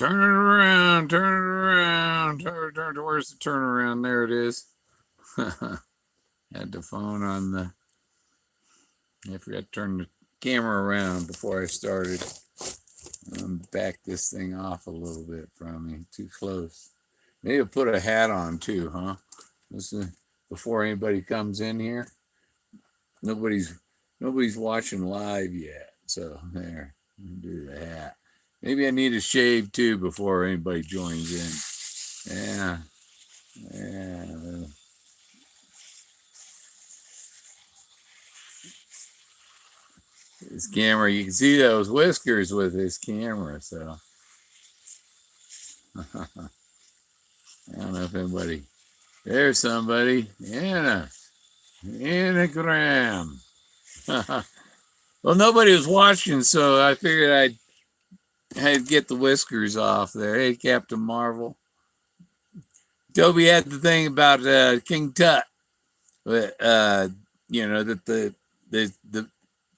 Turn it around, turn it around, where's the turnaround? There it is. Had the phone on the, I forgot to turn the camera around before I started. Back this thing off a little bit from me, too close. Maybe I'll put a hat on too, huh? This is before anybody comes in here. Nobody's watching live yet, so there, do the hat. Maybe I need a shave too before anybody joins in. Yeah. This camera, you can see those whiskers with this camera, so I don't know if anybody, there's somebody, Anagram. Well, nobody was watching, so I figured I'd get the whiskers off there. Hey, Captain Marvel. Toby had the thing about King Tut, that the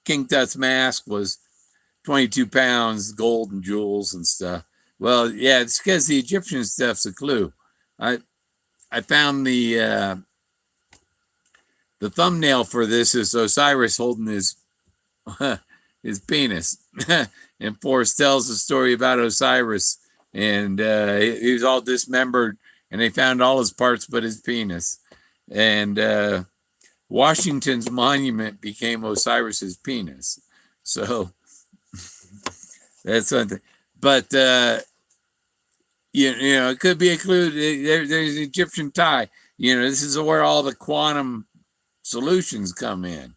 King Tut's mask was 22 pounds, gold and jewels and stuff. Well, yeah, it's because the Egyptian stuff's a clue. I found the thumbnail for this is Osiris holding his penis, and Forrest tells the story about Osiris, and he was all dismembered, and they found all his parts but his penis, and Washington's monument became Osiris's penis. So that's something. But it could be a clue. There's an Egyptian tie. This is where all the quantum solutions come in.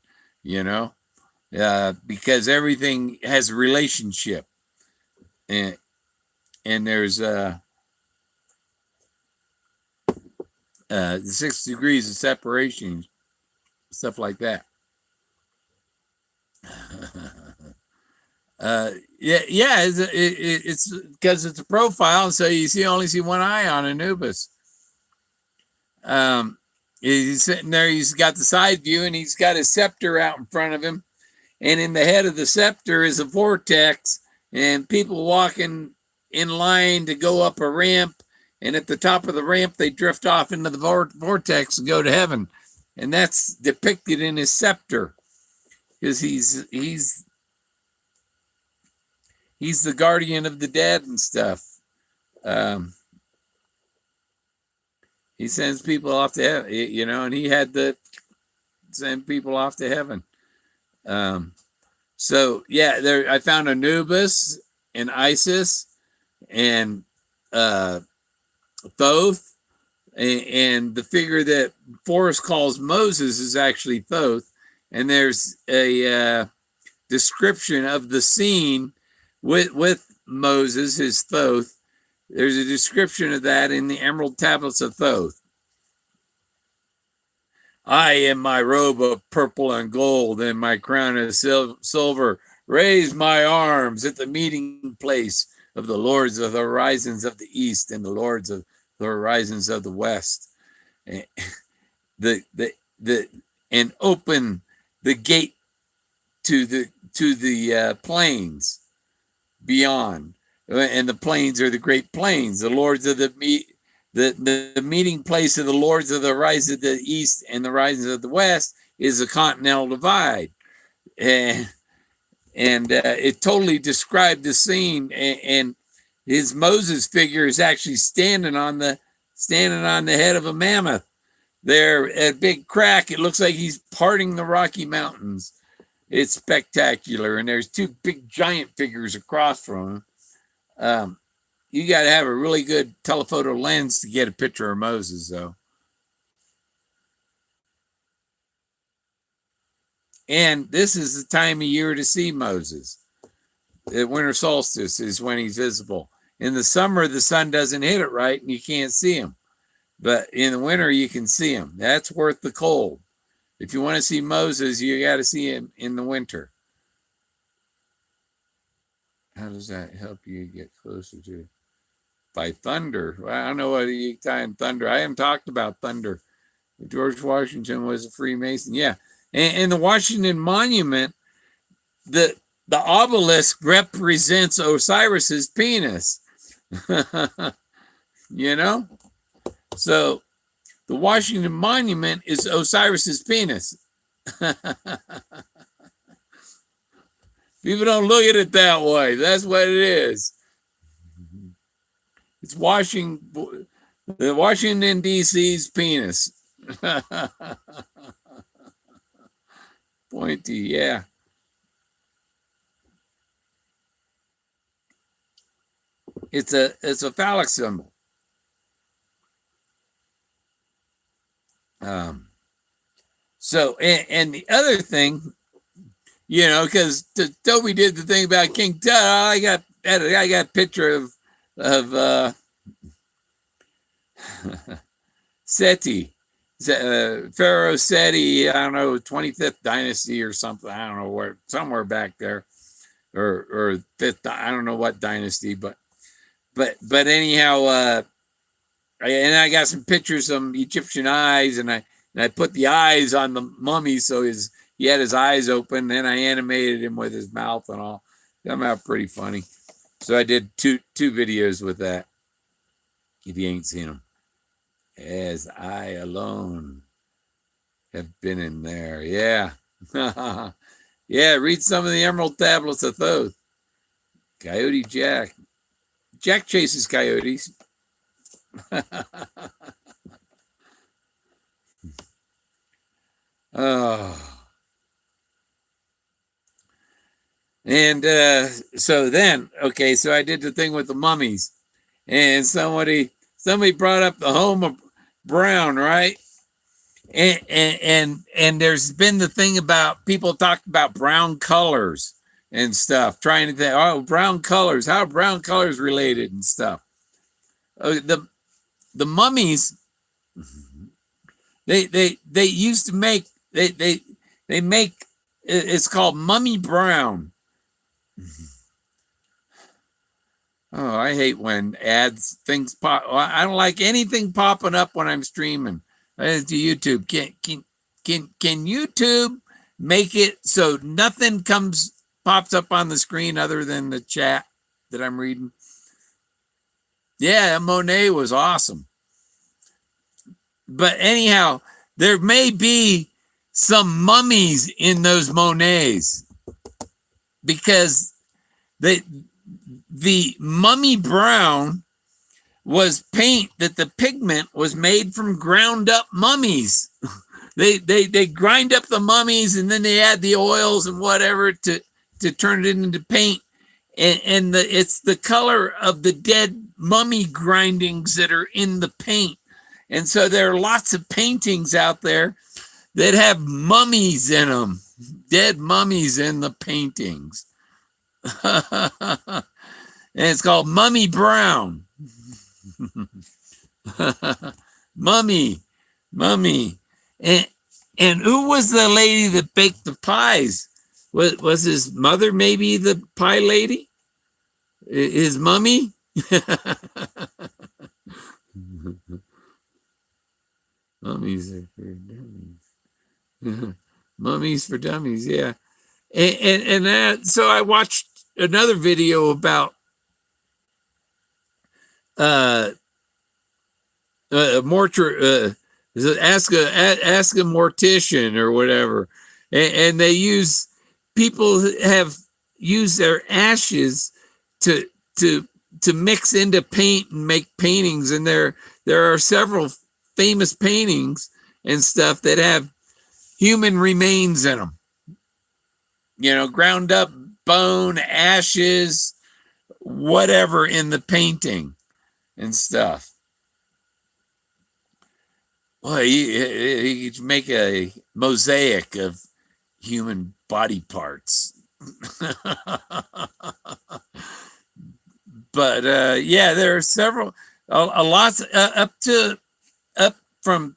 Because everything has a relationship, and there's the 6 degrees of separation, stuff like that. It's because it's a profile, so you only see one eye on Anubis. He's sitting there, he's got the side view, and he's got his scepter out in front of him, and in the head of the scepter is a vortex, and people walking in line to go up a ramp, and at the top of the ramp they drift off into the vortex and go to heaven, and that's depicted in his scepter, because he's the guardian of the dead and stuff. He sends people off to heaven, and he had to send people off to heaven. I found Anubis and Isis and Thoth, and the figure that Forrest calls Moses is actually Thoth, and there's a description of the scene with Moses, his Thoth. There's a description of that in the Emerald Tablets of Thoth. I, in my robe of purple and gold and my crown of silver, raise my arms at the meeting place of the lords of the horizons of the east and the lords of the horizons of the west, and open the gate to the plains beyond, and the plains are the great plains. The lords of the meeting place of the lords of the horizons of the east and the horizons of the west is a continental divide, and it totally described the scene. And his Moses figure is actually standing on the head of a mammoth. There at a big crack, it looks like he's parting the Rocky Mountains. It's spectacular, and there's two big giant figures across from him. You got to have a really good telephoto lens to get a picture of Moses, though. And this is the time of year to see Moses. The winter solstice is when he's visible. In the summer, the sun doesn't hit it right, and you can't see him. But in the winter, you can see him. That's worth the cold. If you want to see Moses, you got to see him in the winter. How does that help you get closer to? By thunder. Well, I don't know what you tie in thunder. I haven't talked about thunder. George Washington was a Freemason. Yeah. And the Washington Monument, the obelisk represents Osiris's penis. You know? So the Washington Monument is Osiris's penis. People don't look at it that way. That's what it is. It's the Washington D.C.'s penis. Pointy, yeah. It's a phallic symbol. So and the other thing, you know, because Toby did the thing about King Tut. I got a picture of Seti, Pharaoh Seti. I don't know, 25th dynasty or something. I don't know where, somewhere back there, or fifth. I don't know what dynasty, but anyhow, and I got some pictures of some Egyptian eyes, and I put the eyes on the mummy, so he had his eyes open. Then I animated him with his mouth and all. Come out pretty funny. So I did two videos with that. If you ain't seen them, as I alone have been in there, yeah, yeah. Read some of the Emerald Tablets of Thoth. Coyote Jack. Jack chases coyotes. Oh. And so then, okay, so I did the thing with the mummies, and somebody brought up the home of Brown, right? And there's been the thing about people talk about brown colors and stuff, trying to think, oh, brown colors, how are brown colors related and stuff. The mummies, they used to make they make, it's called mummy brown. Oh, I hate when things pop. I don't like anything popping up when I'm streaming to YouTube. Can YouTube make it so nothing pops up on the screen other than the chat that I'm reading? Yeah, Monet was awesome. But anyhow, there may be some mummies in those Monets, because the mummy brown was paint that the pigment was made from ground up mummies. They grind up the mummies, and then they add the oils and whatever to turn it into paint. And it's the color of the dead mummy grindings that are in the paint. And so there are lots of paintings out there that have mummies in them, dead mummies in the paintings. And it's called Mummy Brown. Mummy. And who was the lady that baked the pies? Was his mother maybe the pie lady? His mummy? Mummies are for dummies. Mummies for dummies, yeah. And that, so I watched another video about ask a mortician or whatever, and people have used their ashes to mix into paint and make paintings, and there are several famous paintings and stuff that have human remains in them, ground up bone, ashes, whatever in the painting and stuff. Well, you could make a mosaic of human body parts. But yeah, there are several, a lot up from,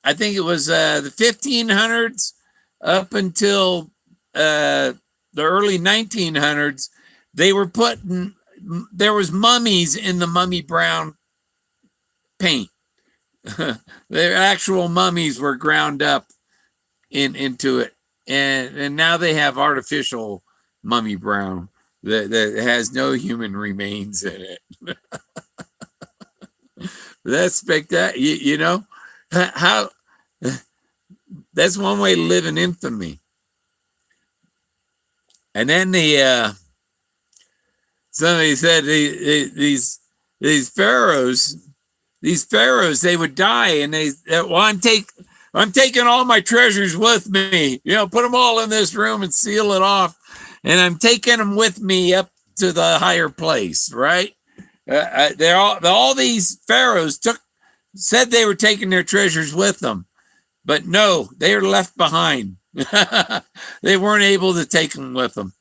I think it was the 1500s up until the early 1900s. There was mummies in the mummy brown paint. Their actual mummies were ground up into it, and now they have artificial mummy brown. that has no human remains in it. That's spectacular. You know how that's one way to live in infamy. And then somebody said these pharaohs, they would die, and well, I'm taking all my treasures with me. You know, put them all in this room and seal it off, and I'm taking them with me up to the higher place. Right? They're all these pharaohs said they were taking their treasures with them, but no, they are left behind. They weren't able to take them with them.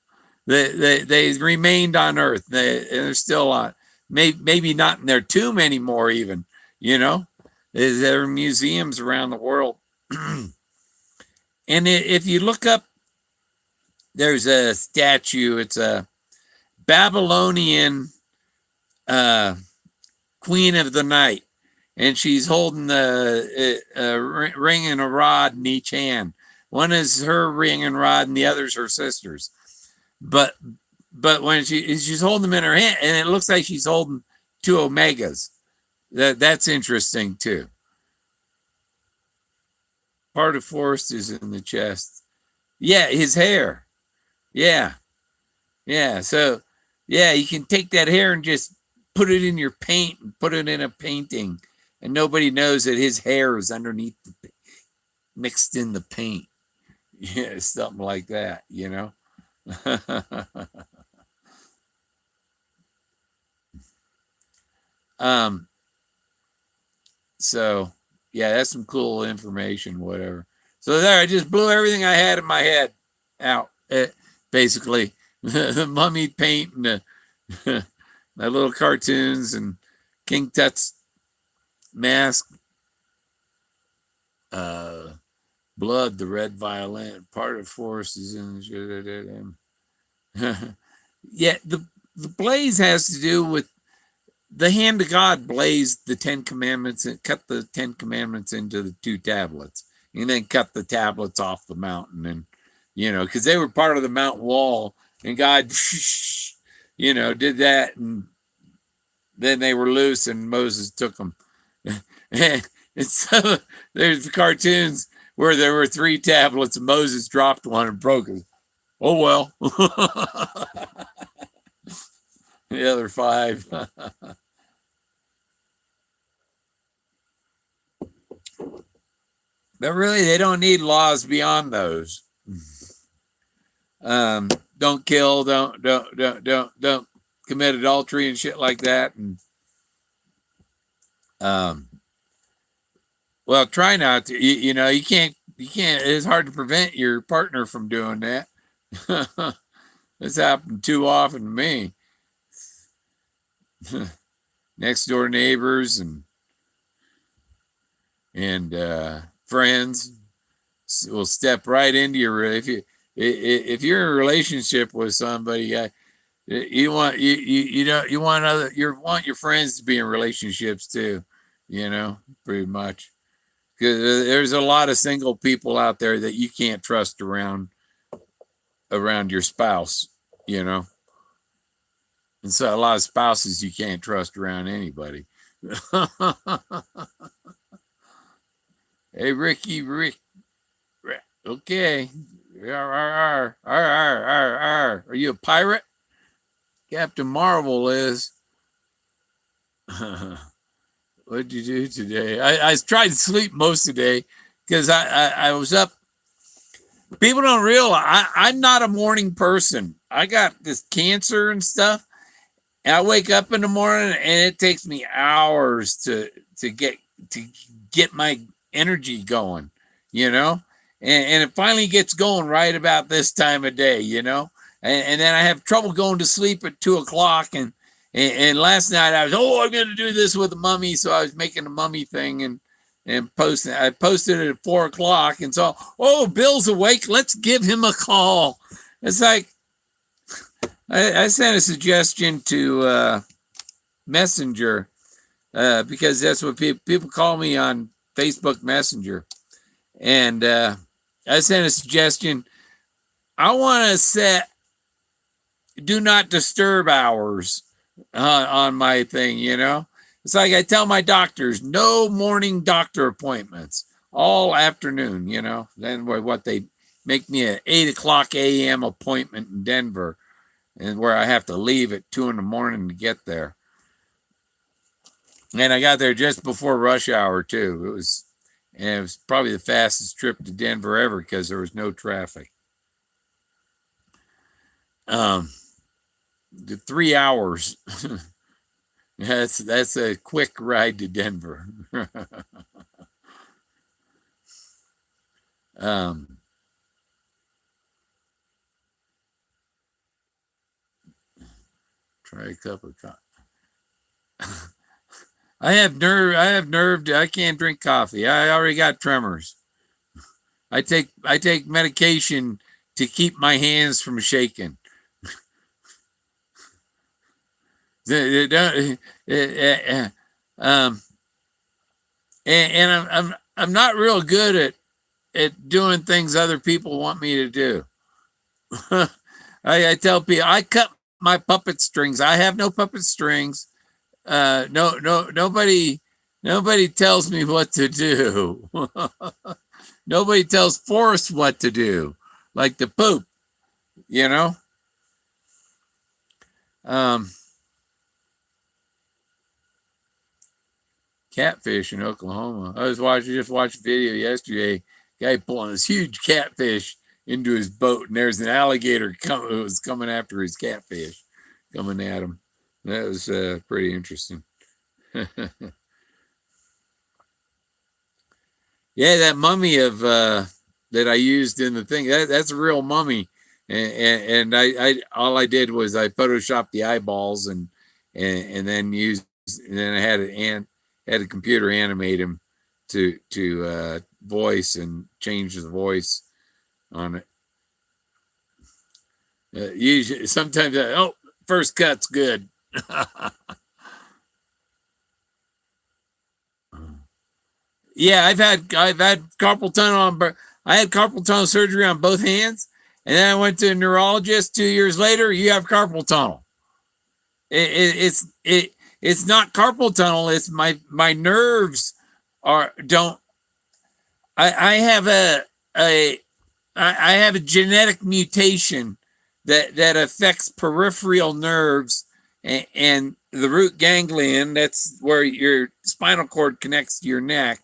They remained on Earth. They're still on. Maybe not in their tomb anymore. Even, you know, there are museums around the world. And if you look up, there's a statue. It's a Babylonian queen of the night, and she's holding a ring and a rod in each hand. One is her ring and rod, and the other's her sister's. But when she's holding them in her hand, and it looks like she's holding two omegas. That's interesting too. Part of Forrest is in the chest. Yeah, his hair. Yeah. So yeah, you can take that hair and just put it in your paint and put it in a painting, and nobody knows that his hair is underneath mixed in the paint. Yeah, something like that, you know. So yeah, that's some cool information, whatever. So there, I just blew everything I had in my head out, basically. The mummy paint and the little cartoons and King Tut's mask, blood, the red violin, part of Forrest is in. Yeah, the blaze has to do with the hand of God blazed the 10 Commandments and cut the 10 Commandments into the 2 tablets, and then cut the tablets off the mountain. And, you know, because they were part of the mountain wall, and God, you know, did that. And then they were loose, and Moses took them. And so there's cartoons where there were 3 tablets, and Moses dropped one and broke it. Oh, well. The other 5. But really, they don't need laws beyond those. Don't kill, don't commit adultery and shit like that. And well, try not to. You know, you can't. It's hard to prevent your partner from doing that. This happened too often to me. Next door neighbors and friends will step right into your. If you're in a relationship with somebody, you want your friends to be in relationships too. You know, pretty much, because there's a lot of single people out there that you can't trust around your spouse. You know. And so a lot of spouses you can't trust around anybody. Hey, Rick. Okay. Are you a pirate? Captain Marvel is. What'd you do today? I tried to sleep most of the day because I was up. People don't realize I'm not a morning person. I got this cancer and stuff. And I wake up in the morning, and it takes me hours to get my energy going, you know, and it finally gets going right about this time of day, you know, and then I have trouble going to sleep at 2:00, and last night I'm going to do this with the mummy, so I was making a mummy thing and posting. I posted it at 4:00, and so Bill's awake, let's give him a call. It's like. I sent a suggestion to Messenger because that's what people call me on Facebook Messenger. And I sent a suggestion. I want to set do not disturb hours on my thing, you know? It's like I tell my doctors, no morning doctor appointments, all afternoon, you know? Then what they make me an 8 o'clock a.m. appointment in Denver, and where I have to leave at 2 in the morning to get there. And I got there just before rush hour too. It was probably the fastest trip to Denver ever because there was no traffic. The 3 hours. That's a quick ride to Denver. Try a cup of coffee. I have nerve. I can't drink coffee. I already got tremors. I take medication to keep my hands from shaking. And I'm not real good at doing things other people want me to do. I tell people I cut my puppet strings. I have no puppet strings. Nobody tells me what to do. Nobody tells Forrest what to do, like the poop, you know. Catfish in Oklahoma. I was just watched a video yesterday. Guy pulling this huge catfish into his boat, and there's an alligator who was coming after his catfish, coming at him. That was pretty interesting. Yeah, that mummy of that I used in the thing. That's a real mummy, and I all I did was I photoshopped the eyeballs and then I had a computer animate him to voice and change the voice on it. Usually, sometimes first cut's good. Yeah, I've had carpal tunnel I had carpal tunnel surgery on both hands, and then I went to a neurologist 2 years later. You have carpal tunnel. It's not carpal tunnel. It's my nerves don't. I have I have a genetic mutation that affects peripheral nerves and the root ganglion. That's where your spinal cord connects to your neck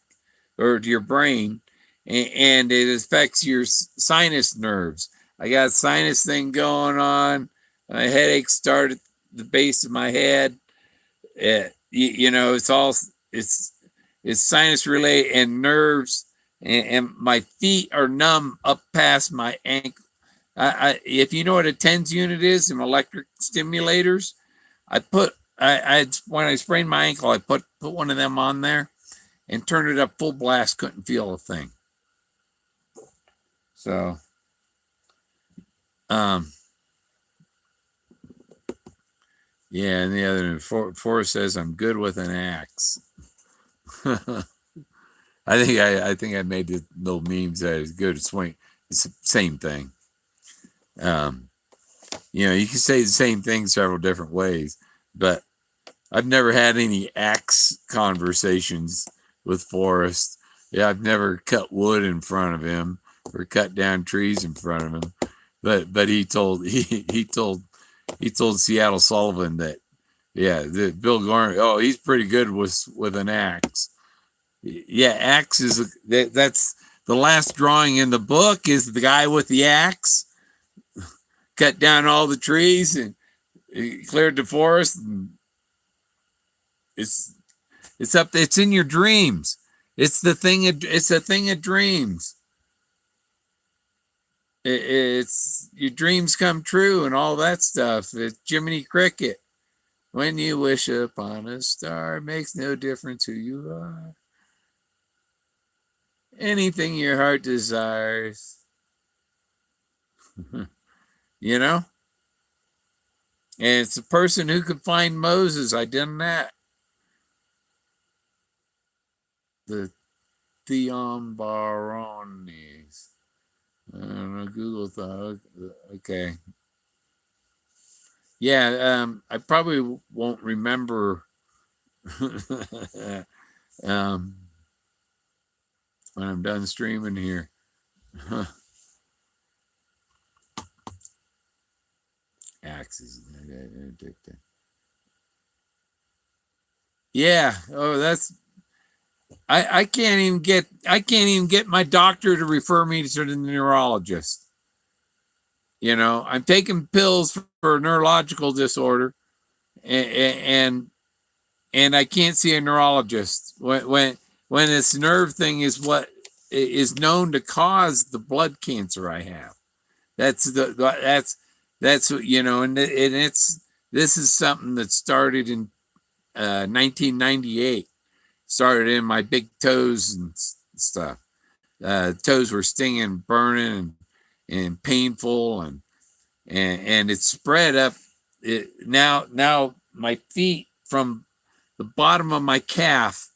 or to your brain, and it affects your sinus nerves. I got a sinus thing going on. My headaches start at the base of my head. You know, it's sinus related and nerves, and my feet are numb up past my ankle. If you know what a TENS unit is, some electric stimulators, when I sprained my ankle, I put one of them on there and turned it up full blast. Couldn't feel a thing. So, yeah, and the other Forrest says I'm good with an axe. I think I made the little memes that is good at swing. It's the same thing. You know, you can say the same thing several different ways, but I've never had any axe conversations with Forrest. Yeah, I've never cut wood in front of him or cut down trees in front of him. But he told Seattle Sullivan that Bill Gorman, he's pretty good with an axe. Yeah, axe that's the last drawing in the book is the guy with the axe cut down all the trees and cleared the forest. And it's in your dreams. It's a thing of dreams. It's your dreams come true and all that stuff. It's Jiminy Cricket. When you wish upon a star, it makes no difference who you are. Anything your heart desires. You know? And it's the person who could find Moses. I done that. The Theon Barones. I don't know, Google thought, okay. Yeah, I probably won't remember um, when I'm done streaming here. Axes. Yeah. Oh, that's. I can't even get my doctor to refer me to the neurologist. You know, I'm taking pills for a neurological disorder, and and I can't see a neurologist when this nerve thing is what is known to cause the blood cancer I have. That's you know, and it's this is something that started in 1998. Started in my big toes and stuff. Toes were stinging, burning, and painful, and it spread up. Now my feet from the bottom of my calf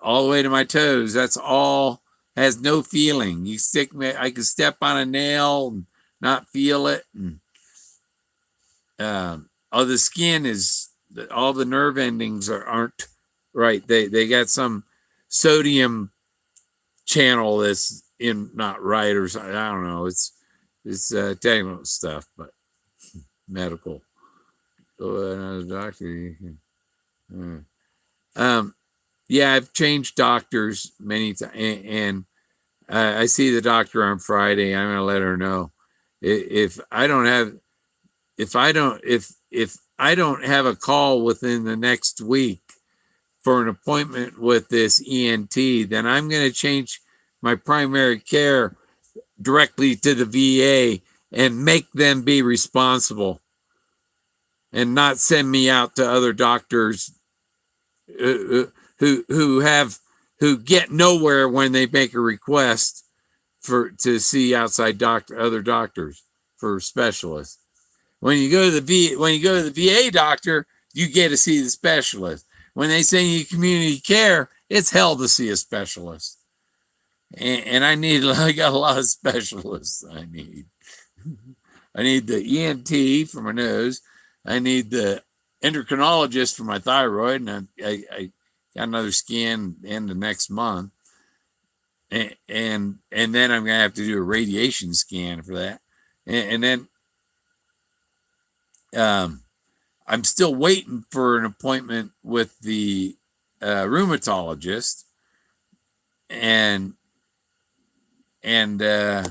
all the way to my toes. That's all has no feeling. You stick me, I can step on a nail and not feel it. And oh, the skin is all the nerve endings aren't right. They got some sodium channel that's in not right or something. I don't know. It's technical stuff, but medical. So another doctor. Um, yeah, I've changed doctors many times, and I see the doctor on Friday. I'm going to let her know if I don't have if I don't have a call within the next week for an appointment with this ENT, then I'm going to change my primary care directly to the VA and make them be responsible and not send me out to other doctors who have who get nowhere when they make a request for to see outside other doctors for specialists. When you go to the VA doctor, you get to see the specialist. When they send you community care, it's hell to see a specialist. And I got a lot of specialists. I need the ENT for my nose. I need the endocrinologist for my thyroid, and I got another scan in the next month, and then I'm gonna have to do a radiation scan for that, and then I'm still waiting for an appointment with the rheumatologist, and I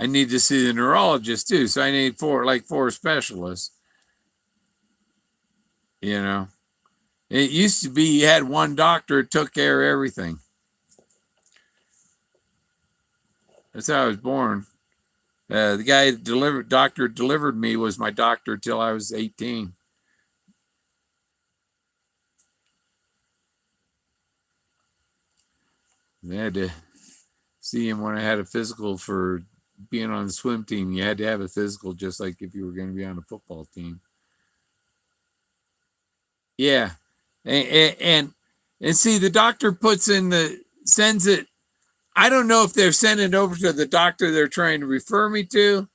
need to see the neurologist too. So I need four specialists. You know, it used to be you had one doctor who took care of everything. That's how I was born. The guy that delivered me was my doctor till I was 18. I had to see him when I had a physical for being on the swim team. You had to have a physical just like if you were going to be on a football team. Yeah, and see, the doctor sends it. I don't know if they're sending it over to the doctor they're trying to refer me to,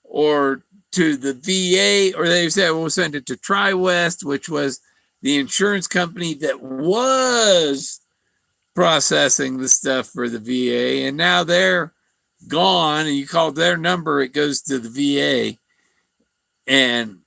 or to the VA, or they said we'll send it to TriWest, which was the insurance company that was processing the stuff for the VA, and now they're gone. And you call their number, it goes to the VA, and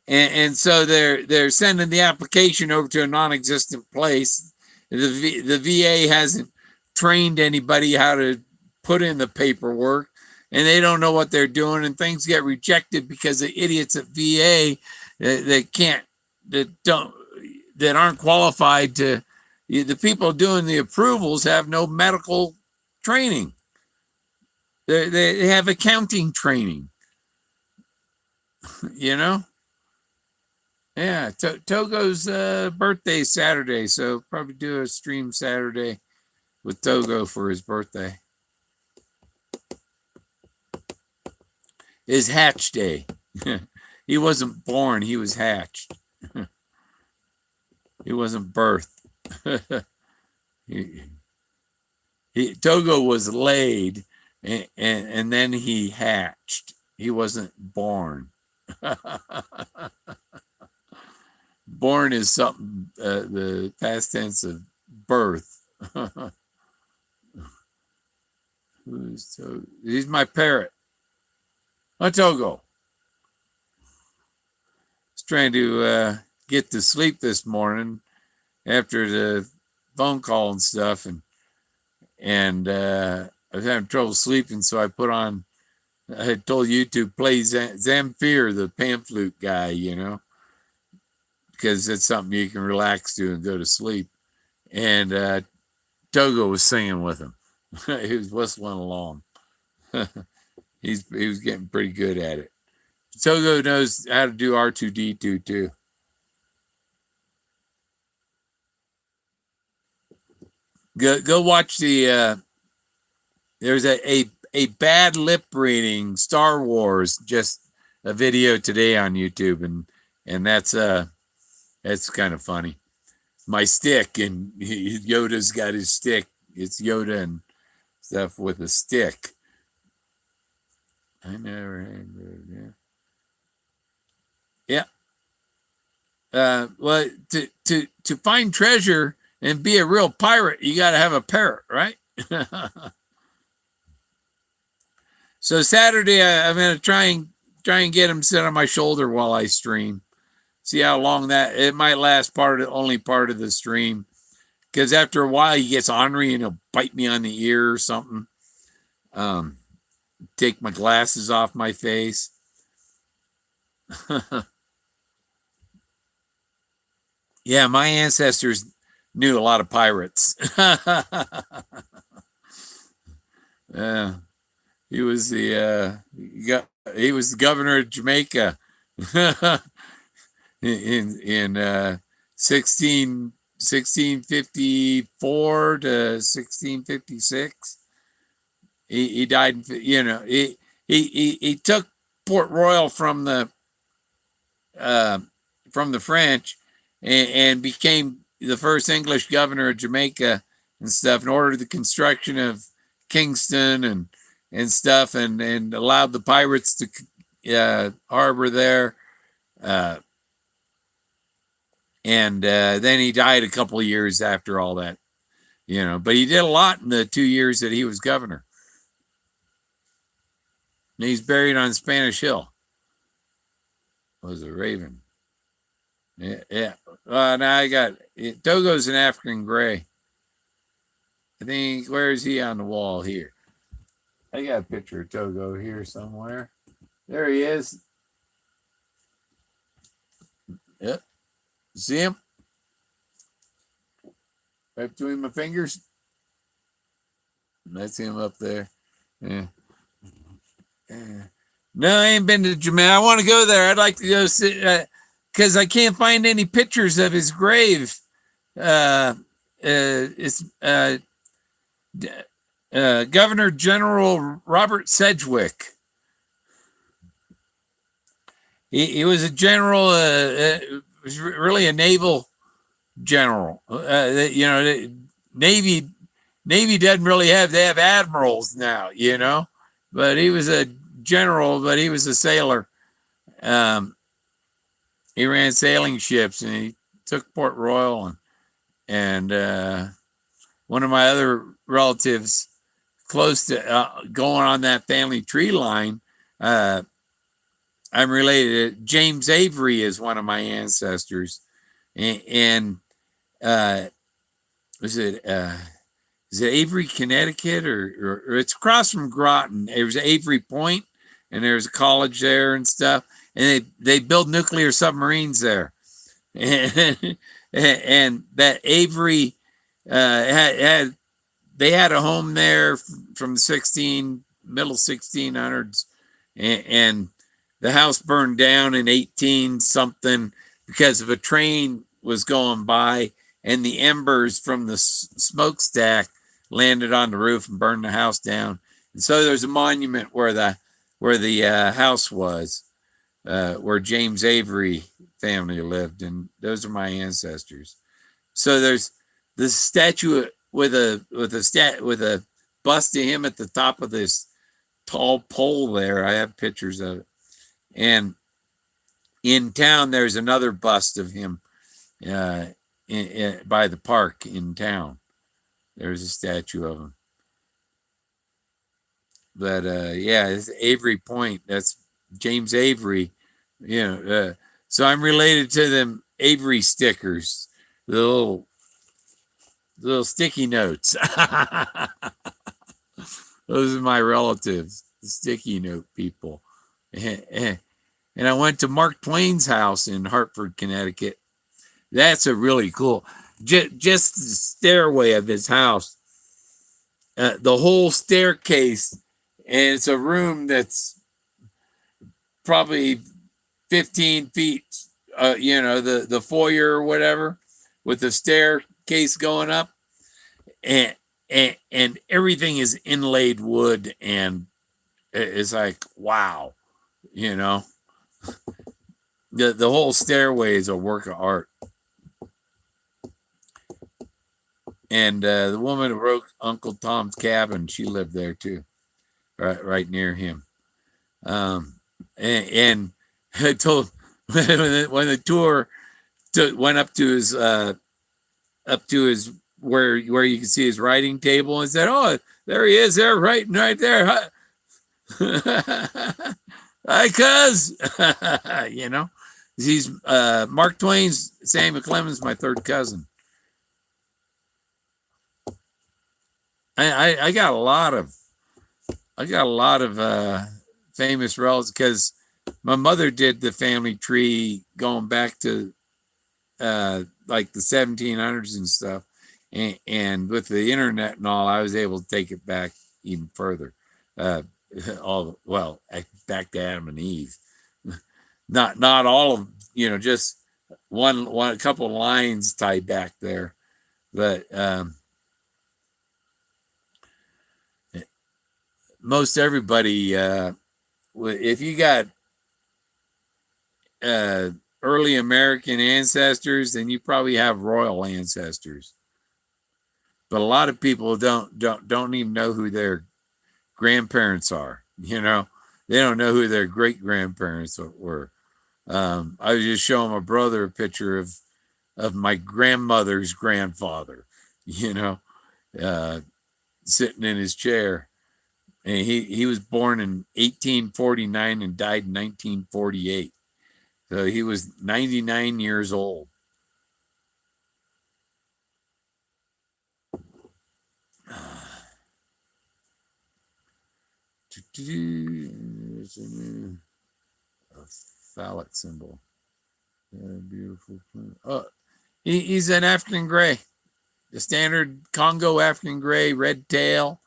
and so they're sending the application over to a non-existent place. The VA hasn't trained anybody how to put in the paperwork, and they don't know what they're doing, and things get rejected because the idiots at VA that can't that aren't qualified to. The people doing the approvals have no medical training. They have accounting training. You know. Yeah, Togo's birthday Saturday, so probably do a stream Saturday with Togo for his birthday. His hatch day. He wasn't born, he was hatched. He wasn't birthed. Togo was laid and then he hatched. He wasn't born. Born is something, the past tense of birth. He's my parrot. Oh, Togo. I was trying to get to sleep this morning after the phone call and stuff, and I was having trouble sleeping, so I put on. I had told YouTube play Zamfir, the pan flute guy, because it's something you can relax to and go to sleep. And Togo was singing with him. He was whistling along. He was getting pretty good at it. Togo knows how to do R2D2 too. Go watch the. There's a bad lip reading Star Wars, just a video today on YouTube, and that's kind of funny. My stick, and Yoda's got his stick. It's Yoda and stuff with a stick. I never had good, yeah. Well, to find treasure and be a real pirate, you got to have a parrot, right? So Saturday, I'm going to try and get him sit on my shoulder while I stream. See how long it might last. Only part of the stream, because after a while he gets ornery and he'll bite me on the ear or something. Take my glasses off my face. Yeah, my ancestors knew a lot of pirates. He was the governor of Jamaica in 1654 to 1656. He died. He took Port Royal from the French and became the first English governor of Jamaica and stuff, and ordered the construction of Kingston and stuff, and allowed the pirates to harbor there. And then he died a couple of years after all that, but he did a lot in the 2 years that he was governor. And he's buried on Spanish Hill. Was a raven. Yeah. Now I got Togo's an African gray. I think, where is he on the wall here? I got a picture of Togo here somewhere. There he is. Yep. See him? Right between my fingers. That's him up there. Yeah. No, I ain't been to Jamaica. I want to go there. I'd like to go sit, because I can't find any pictures of his grave. It's Governor General Robert Sedgwick. He was a general. Was really a naval general. Navy doesn't really have. They have admirals now, but he was a general. But he was a sailor. He ran sailing ships, and he took Port Royal, and one of my other relatives, close to going on that family tree line, I'm related to James Avery is one of my ancestors, and is it Avery, Connecticut, or it's across from Groton? There's Avery Point, and there's a college there and stuff, and they build nuclear submarines there, and that Avery they had a home there from the middle 1600s, and the house burned down in 18 something because of a train was going by, and the embers from the smokestack landed on the roof and burned the house down. And so there's a monument where the house was, where James Avery family lived, and those are my ancestors. So there's this statue with a bust of him at the top of this tall pole there. I have pictures of it. And in town, there's another bust of him by the park in town. There's a statue of him. But yeah, it's Avery Point. That's James Avery. You know, so I'm related to them Avery stickers, the little sticky notes. Those are my relatives, the sticky note people. And I went to Mark Twain's house in Hartford, Connecticut. That's a really cool. Just the stairway of his house, the whole staircase, and it's a room that's probably 15 feet. You know, the foyer or whatever, with the staircase going up, and and everything is inlaid wood, and it's like wow, you know, the whole stairway is a work of art. And the woman who wrote Uncle Tom's Cabin, she lived there too, right near him. And I told when the tour went up to his where you can see his writing table, and said, "Oh, there he is, there writing right there." Hi, cuz. You know, he's Mark Twain's Samuel Clemens, my third cousin. I got a lot of famous relatives because my mother did the family tree going back to like the 1700s and stuff, and with the internet and all, I was able to take it back even further. Back to Adam and Eve. Not all of, you know, just one a couple lines tied back there, but most everybody, if you got early American ancestors, then you probably have royal ancestors. But a lot of people don't even know who their grandparents are. You know, they don't know who their great grandparents were. I was just showing my brother a picture of my grandmother's grandfather. You know, sitting in his chair. And he was born in 1849 and died in 1948. So he was 99 years old. A phallic symbol. Yeah, beautiful. Oh, he's an African gray. The standard Congo African gray, red tail,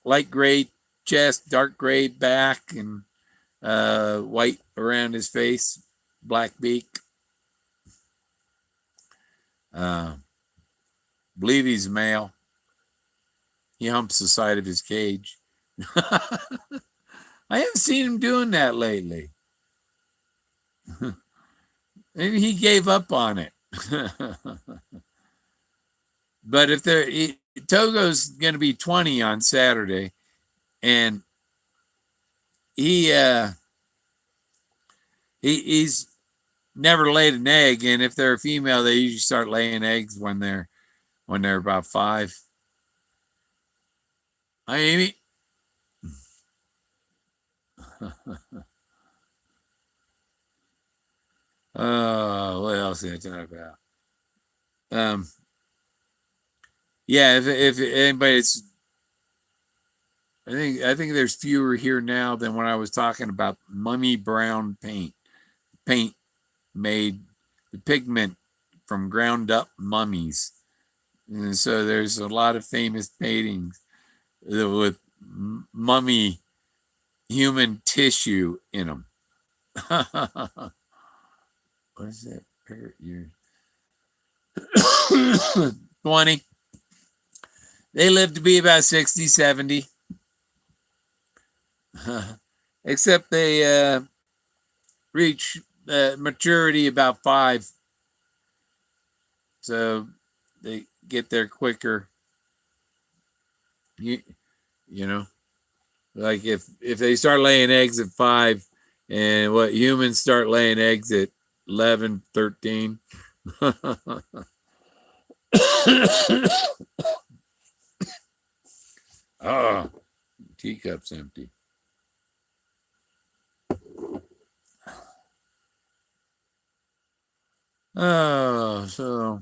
light gray chest, dark gray back, and white around his face, black beak. Believe he's male. He humps the side of his cage. I haven't seen him doing that lately. Maybe he gave up on it. But if Togo's going to be 20 on Saturday, and he's never laid an egg, and if they're a female, they usually start laying eggs when they're about 5. Hi, Amy. What else did I talk about? Yeah, if anybody's, I think there's fewer here now than when I was talking about mummy brown paint made the pigment from ground up mummies, and so there's a lot of famous paintings with mummy human tissue in them. What is that? Parrot year 20. They live to be about 60, 70. Except they reach maturity about 5. So they get there quicker. You know. Like if they start laying eggs at 5, and what humans start laying eggs at 11, 13. Oh, teacup's empty. Oh, so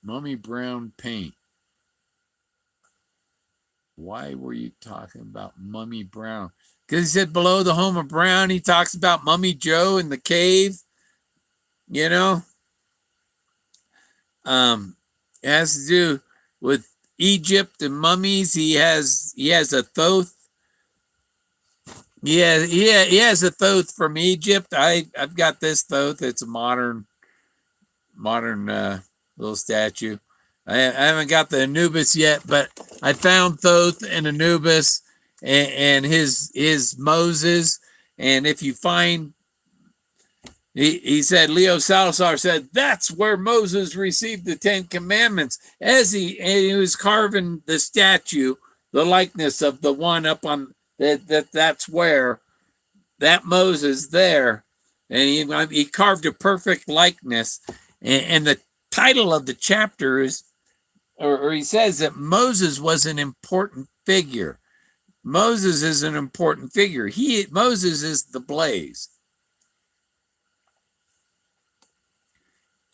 Mummy Brown paint. Why were you talking about Mummy Brown? Because he said below the home of Brown, he talks about Mummy Joe in the cave. You know, it has to do with Egypt and mummies. He has a thoth. He has a thoth from Egypt. I've got this thoth. It's a modern little statue. I haven't got the Anubis yet, but I found Thoth and Anubis and his Moses. And if you find, he said, Leo Salazar said, that's where Moses received the 10 Commandments. As he was carving the statue, the likeness of the one up on that's where that Moses there, and he carved a perfect likeness. And the title of the chapter is, or he says that Moses was an important figure. Moses is an important figure. Moses is the blaze.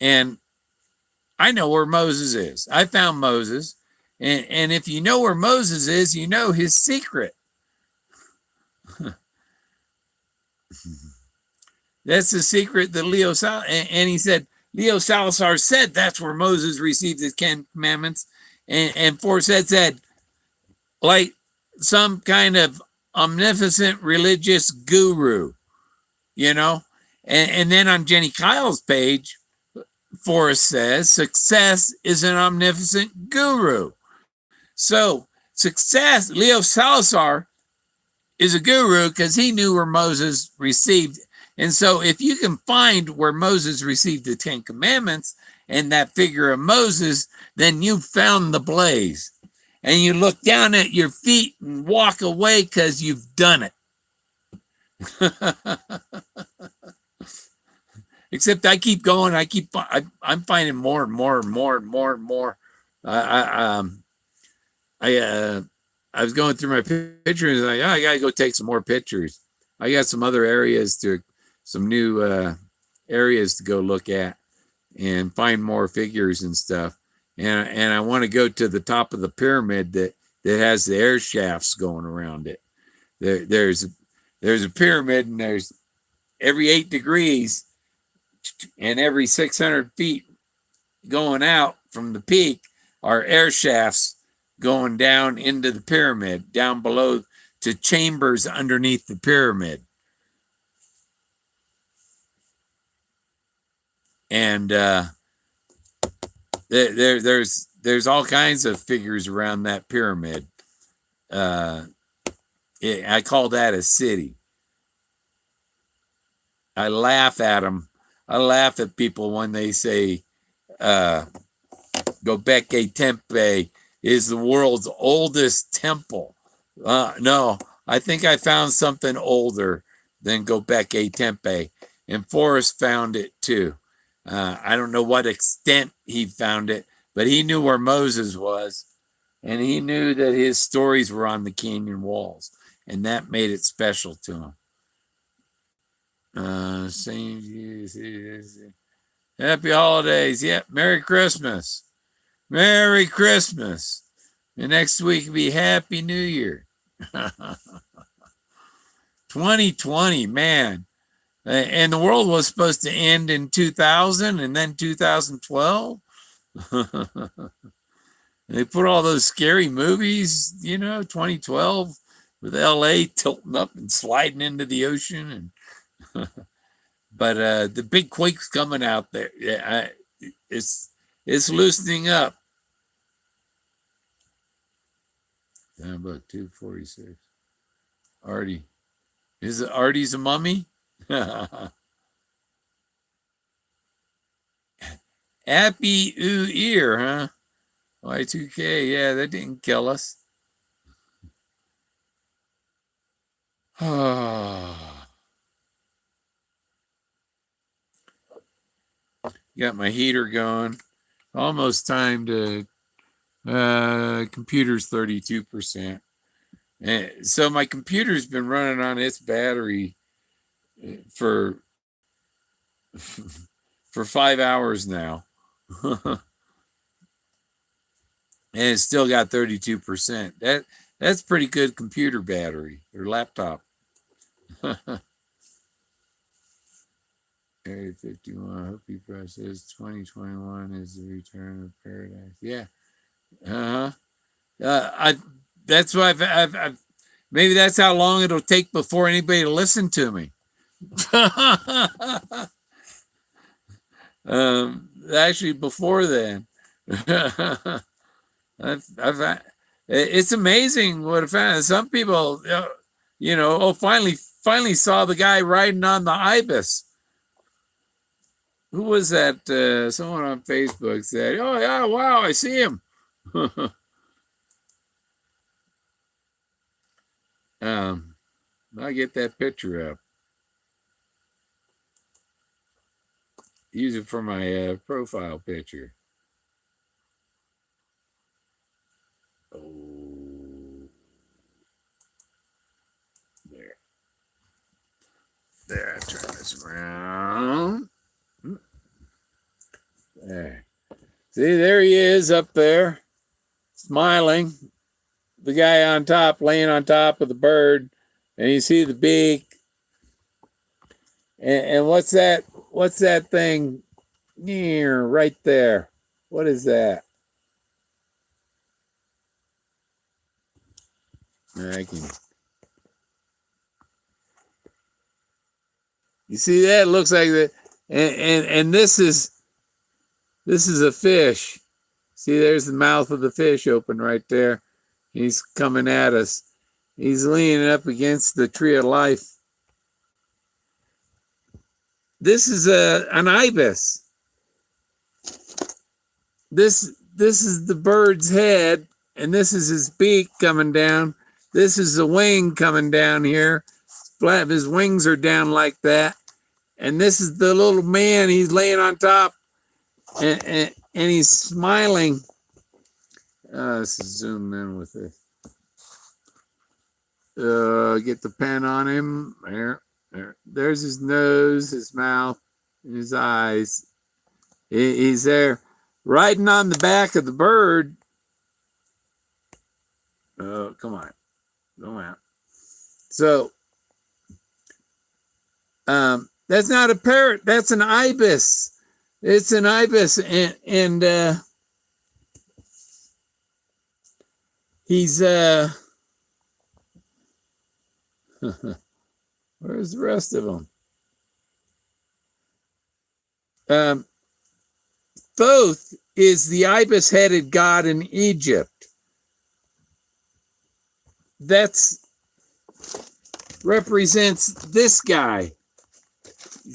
And I know where Moses is. I found Moses. And if you know where Moses is, you know his secret. That's the secret that and he said, Leo Salazar said that's where Moses received his 10 Commandments. And Forrest said, like some kind of omnipotent religious guru, you know? And then on Jenny Kyle's page, Forrest says, success is an omnipotent guru. So success, Leo Salazar is a guru because he knew where Moses received. And so if you can find where Moses received the 10 Commandments and that figure of Moses, then you've found the blaze. And you look down at your feet and walk away because you've done it. Except I keep going. I'm finding more and more and more and more and more. I was going through my pictures and I gotta go take some more pictures. I got some other some new areas to go look at and find more figures and stuff. And I want to go to the top of the pyramid that has the air shafts going around it. There's a pyramid, and there's every 8 degrees and every 600 feet going out from the peak are air shafts going down into the pyramid, down below to chambers underneath the pyramid. And there's all kinds of figures around that pyramid. I call that a city. I laugh at them. I laugh at people when they say Göbekli Tepe is the world's oldest temple. No, I think I found something older than Göbekli Tepe, and Forrest found it too. I don't know what extent he found it, but he knew where Moses was, and he knew that his stories were on the canyon walls, and that made it special to him. Happy holidays. Yep. Merry Christmas. Merry Christmas. And next week will be Happy New Year. 2020, man. And the world was supposed to end in 2000 and then 2012. They put all those scary movies, 2012 with LA tilting up and sliding into the ocean. And but the big quake's coming out there. Yeah, it's loosening up. Down about 246. Artie. Is it Artie's a mummy? Happy New Year, huh? Y2K, yeah, that didn't kill us. Got my heater going. Almost time to computer's 32%. So my computer's been running on its battery for 5 hours now. And it's still got 32%. That's pretty good computer battery or laptop. Area 51. I hope you process 2021 is the return of paradise. Yeah. That's why I've maybe that's how long it'll take before anybody will listen to me. Actually, before then, it's amazing what I found. Some people, finally saw the guy riding on the ibis. Who was that? Someone on Facebook said, "Oh yeah, wow, I see him." I'll get that picture up. Use it for my profile picture. Oh, there. I turn this around. There. See, there he is up there, smiling. The guy on top, laying on top of the bird, and you see the beak. And what's that? What's that thing near right there? What is that? I can. You see that? It looks like that. And this is a fish. See, there's the mouth of the fish open right there. He's coming at us. He's leaning up against the tree of life. This is an ibis. This is the bird's head, and this is his beak coming down. This is the wing coming down here. Flat, his wings are down like that. And this is the little man. He's laying on top, and he's smiling. Let's zoom in with this. Get the pen on him. There's his nose, his mouth, and his eyes. He's there, riding on the back of the bird. Oh, come on, go out. So, that's not a parrot. That's an ibis. It's an ibis, and he's where's the rest of them? Thoth is the ibis-headed god in Egypt. That's represents this guy.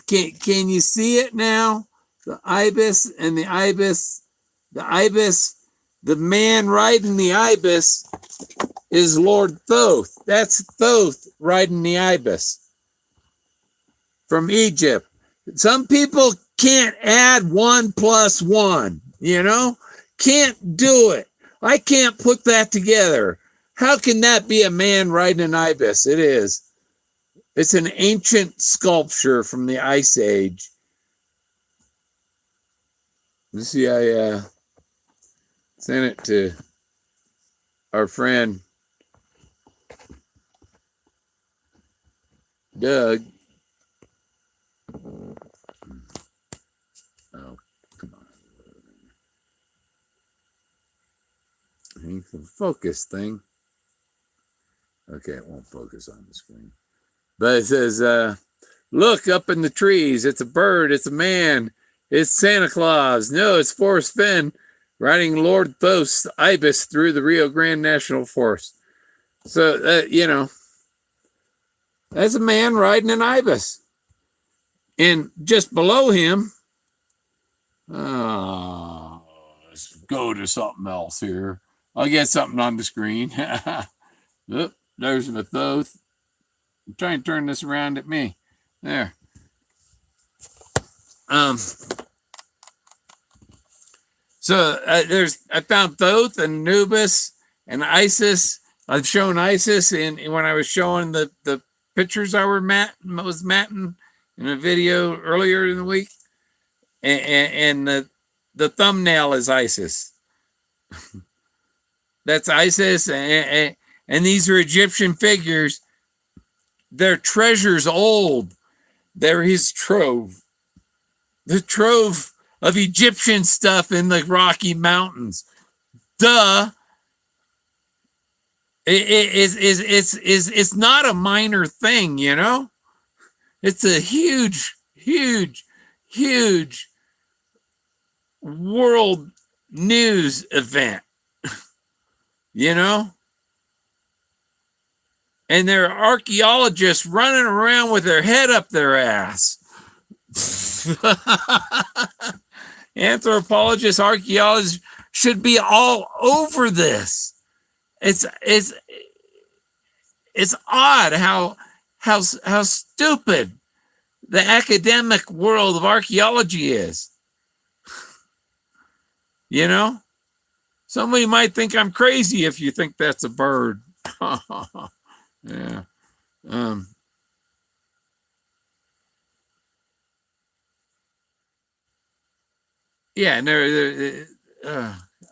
Can you see it now? The ibis and the ibis. The ibis, the man riding the ibis is Lord Thoth. That's Thoth riding the ibis from Egypt. Some people can't add 1 + 1, can't do it. I can't put that together. How can that be a man riding an ibis? It is. It's an ancient sculpture from the Ice Age. You see, I sent it to our friend Doug. Oh, come on. I think the focus thing. Okay, it won't focus on the screen. But it says, look up in the trees. It's a bird. It's a man. It's Santa Claus. No, it's Forrest Fenn riding Lord Thoth's ibis through the Rio Grande National Forest. So, that's a man riding an ibis. And just below him, let's go to something else here. I'll get something on the screen. Oop, there's the Thoth. try and turn this around at me. There. So I found Thoth and Anubis and Isis. I've shown Isis when I was showing the pictures I was matting in a video earlier in the week, and the thumbnail is Isis. That's Isis, and these are Egyptian figures. They're treasures old. They're his trove. The trove of Egyptian stuff in the Rocky Mountains. Duh. It's not a minor thing, you know? It's a huge, huge, huge world news event, you know? And there are archaeologists running around with their head up their ass. Anthropologists, archaeologists should be all over this. It's odd how stupid the academic world of archaeology is. You know, somebody might think I'm crazy if you think that's a bird. Yeah. Yeah, and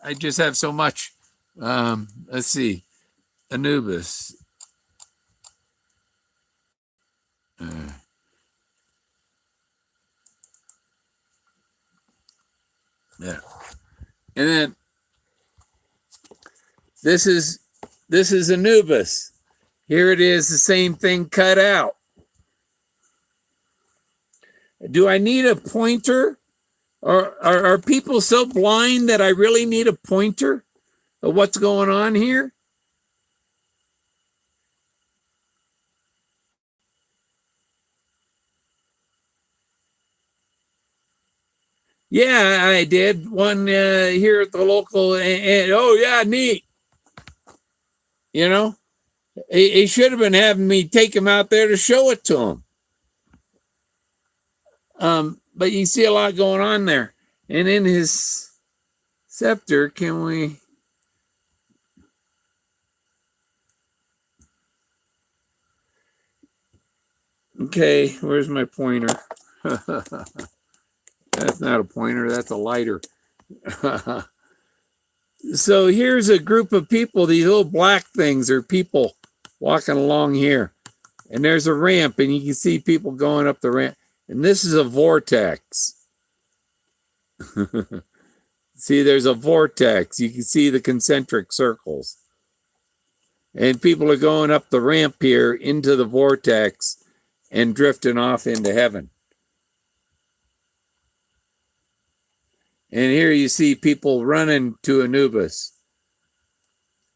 I just have so much. Let's see, Anubis. Yeah, and then this is Anubis. Here it is, the same thing cut out. Do I need a pointer? Or are people so blind that I really need a pointer of what's going on here? Yeah, I did one here at the local, and oh yeah, neat. You know, he should have been having me take him out there to show it to him. But you see a lot going on there. And in his scepter, can we? Okay, where's my pointer? That's not a pointer, that's a lighter. So here's a group of people. These little black things are people walking along here. And there's a ramp, and you can see people going up the ramp. And this is a vortex. See, there's a vortex. You can see the concentric circles. And people are going up the ramp here into the vortex and drifting off into heaven. And here you see people running to Anubis.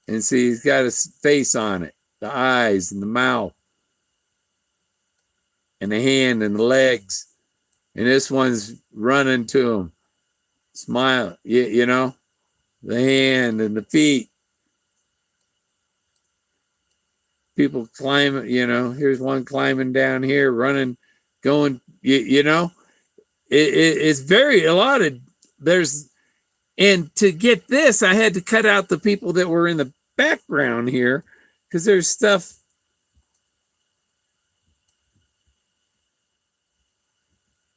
And see, he's got his face on it, the eyes and the mouth, and the hand and the legs. And this one's running to him. Smile, you know, the hand and the feet. People climbing, you know, here's one climbing down here, running, going, you know, it's a lot of, and to get this, I had to cut out the people that were in the background here, because there's stuff.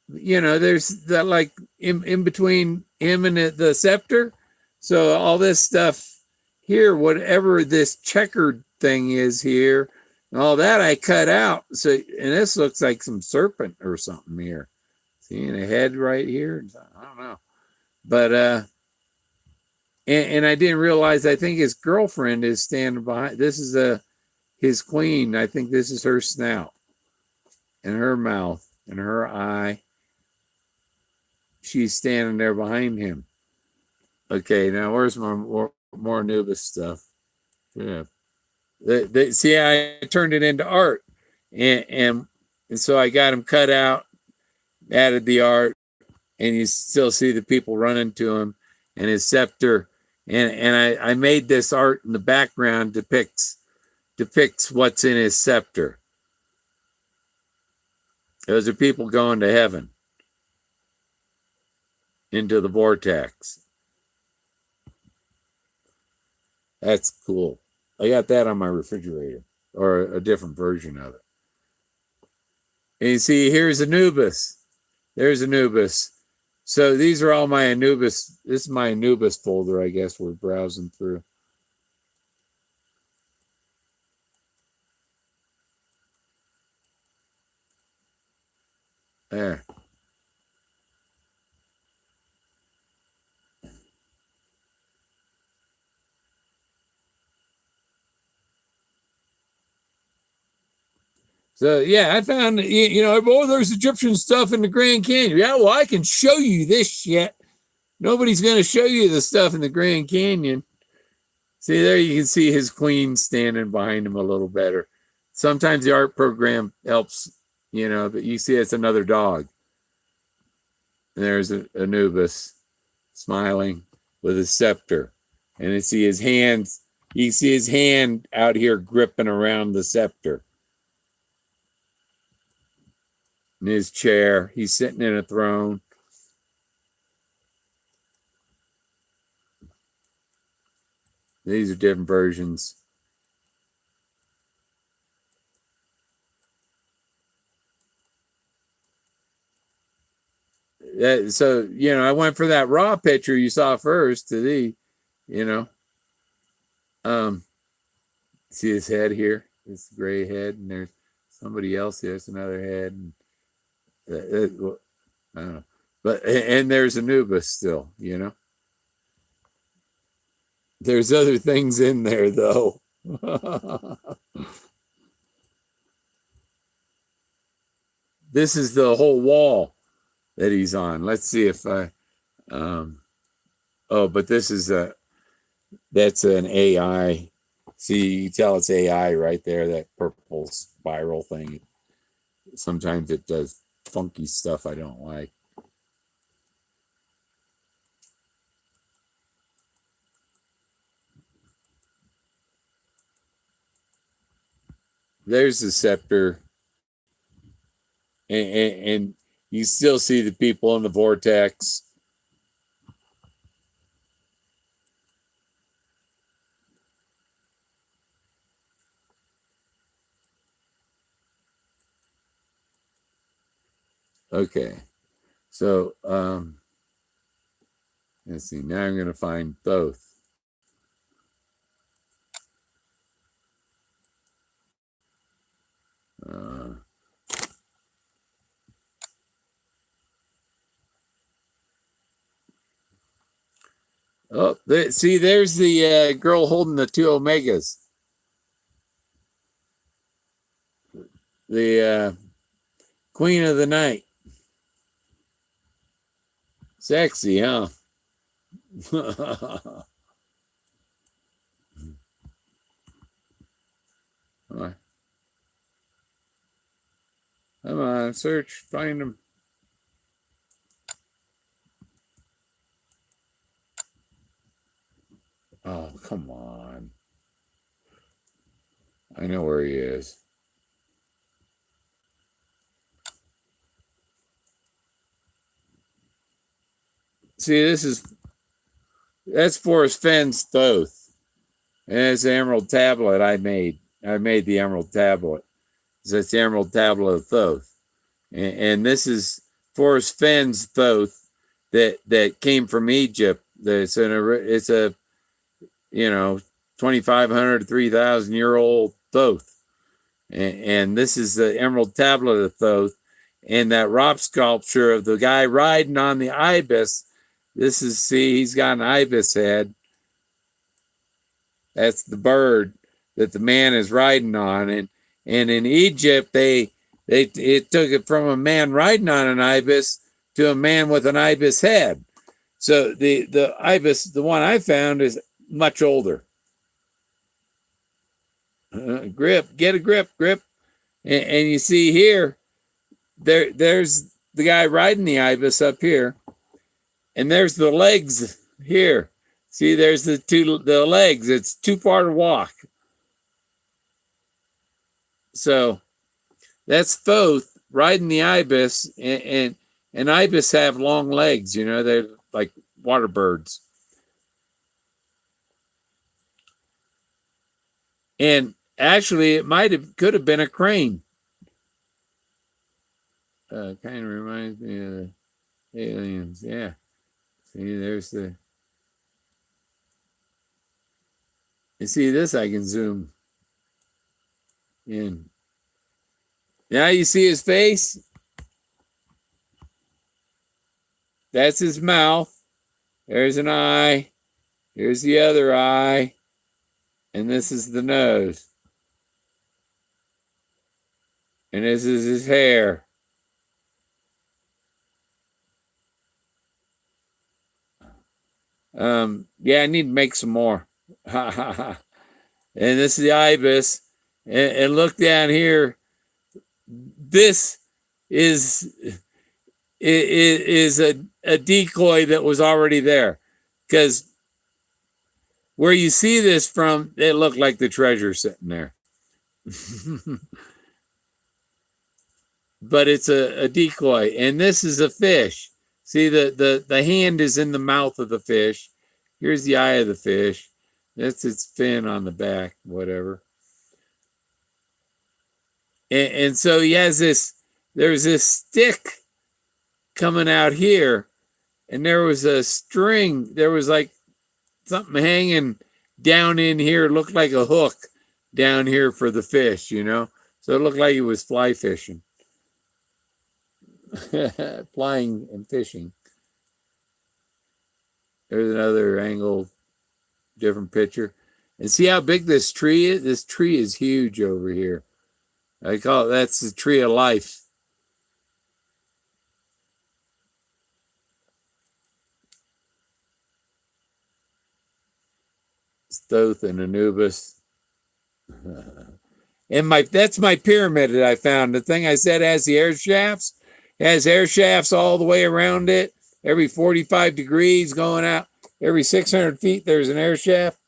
You know, there's that like in between him and the scepter. So all this stuff here, whatever this checkered thing is here, and all that I cut out. So, and this looks like some serpent or something here. Seeing a head right here. I don't know. But and I didn't realize, I think his girlfriend is standing behind. This is his queen. I think this is her snout and her mouth and her eye. She's standing there behind him. Okay, now where's my more Anubis stuff? Yeah. See, I turned it into art. And so I got him cut out, added the art, and you still see the people running to him and his scepter. And I made this art in the background depicts what's in his scepter. Those are people going to heaven, into the vortex. That's cool. I got that on my refrigerator, or a different version of it. And you see, here's Anubis. There's Anubis. So these are all my Anubis. This is my Anubis folder, I guess we're browsing through. There. So yeah, I found oh, there's Egyptian stuff in the Grand Canyon. Yeah, well, I can show you this shit. Nobody's going to show you the stuff in the Grand Canyon. See, there you can see his queen standing behind him a little better. Sometimes the art program helps, but you see it's another dog. And there's Anubis smiling with his scepter. And you see his hands, you see his hand out here gripping around the scepter. In his chair, he's sitting in a throne. These are different versions. So, I went for that raw picture you saw first to the, see his head here, this gray head, and there's somebody else here, there's another head. And, I don't know. And there's Anubis still, There's other things in there, though. This is the whole wall that he's on. Let's see if I, but this is that's an AI. See, you tell it's AI right there, that purple spiral thing. Sometimes it does funky stuff I don't like. There's the scepter. And you still see the people in the vortex. Okay. So, let's see. Now I'm going to find both. See, there's the girl holding the two omegas. The Queen of the Night. Sexy, huh? Come on, search, find them. Oh, come on. I know where he is. See, that's Forrest Fenn's Thoth. And it's the emerald tablet I made. I made the emerald tablet. So it's the emerald tablet of Thoth. And this is Forrest Fenn's Thoth that came from Egypt. It's a 2,500 to 3,000 year old Thoth. And this is the emerald tablet of Thoth. And that rock sculpture of the guy riding on the ibis. He's got an ibis head. That's the bird that the man is riding on. And in Egypt, it took it from a man riding on an ibis to a man with an ibis head. So the ibis, the one I found, is much older. Get a grip. And you see here, there's the guy riding the ibis up here. And there's the legs here. See, there's the legs. It's too far to walk. So that's Thoth. riding the ibis, and ibis have long legs. You know, they're like water birds. And actually, it could have been a crane. Kind of reminds me of the aliens. Yeah. See, there's the. You see this? I can zoom in. Now you see his face. That's his mouth. There's an eye. Here's the other eye. And this is the nose. And this is his hair. Yeah, I need to make some more. And this is the ibis. And look down here. This is a decoy that was already there. Because where you see this from, it looked like the treasure sitting there. But it's a decoy. And this is a fish. See, the hand is in the mouth of the fish. Here's the eye of the fish. That's its fin on the back, whatever. And so he has this, there's this stick coming out here. And there was a string. There was like something hanging down in here. It looked like a hook down here for the fish, you know. So it looked like he was fly fishing. Flying and fishing. There's another angle, different picture. And see how big this tree is? This tree is huge over here. I call it, that's the tree of life. Thoth and Anubis. And that's my pyramid that I found. The thing I said has the air shafts. It has air shafts all the way around it. Every 45 degrees going out. Every 600 feet, there's an air shaft.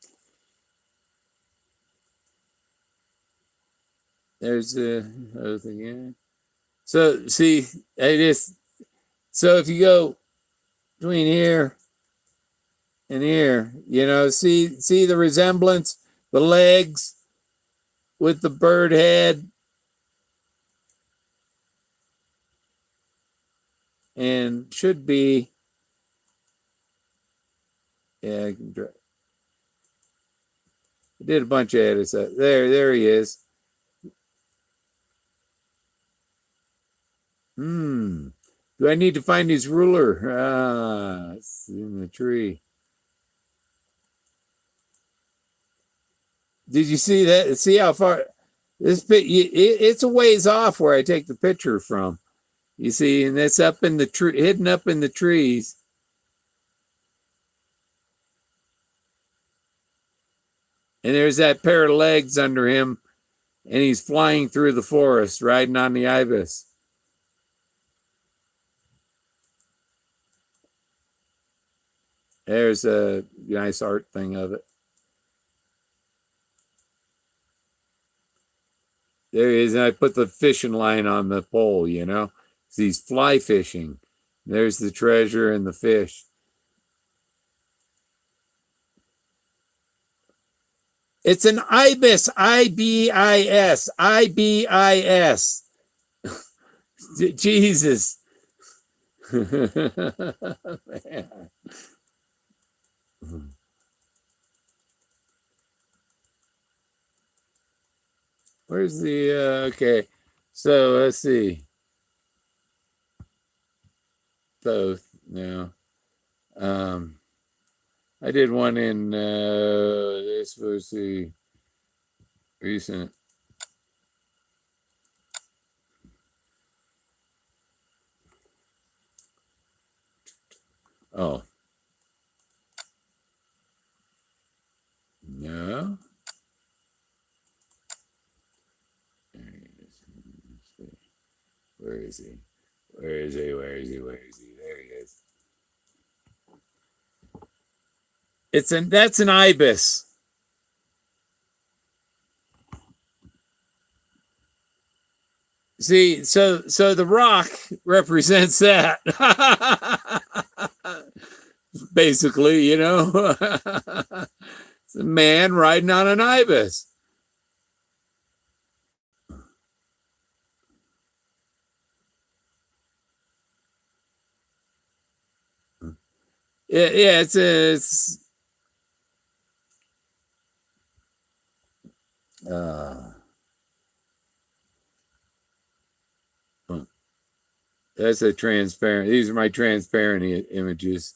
There's the other thing again. So see, it is. So if you go between here and here, you know, see the resemblance, the legs with the bird head. And should be, yeah, I can try. I did a bunch of edits. There he is. Do I need to find his ruler? It's in the tree. Did you see that? See how far this it's a ways off where I take the picture from. You see, and that's up in the tree, hidden up in the trees. And there's that pair of legs under him, and he's flying through the forest, riding on the ibis. There's a nice art thing of it. There he is, and I put the fishing line on the pole, you know. He's fly fishing. There's the treasure and the fish. It's an ibis, I-B-I-S, I-B-I-S. Jesus. Man. Where's the, okay. So let's see. Both now. I did one in, this was the recent. Oh. No. Where is he? Where is he? Where is he? Where is he? There he is. That's an ibis. See, so the rock represents that. Basically, you know. It's a man riding on an ibis. Yeah, it's uh, that's a transparent. These are my transparent images.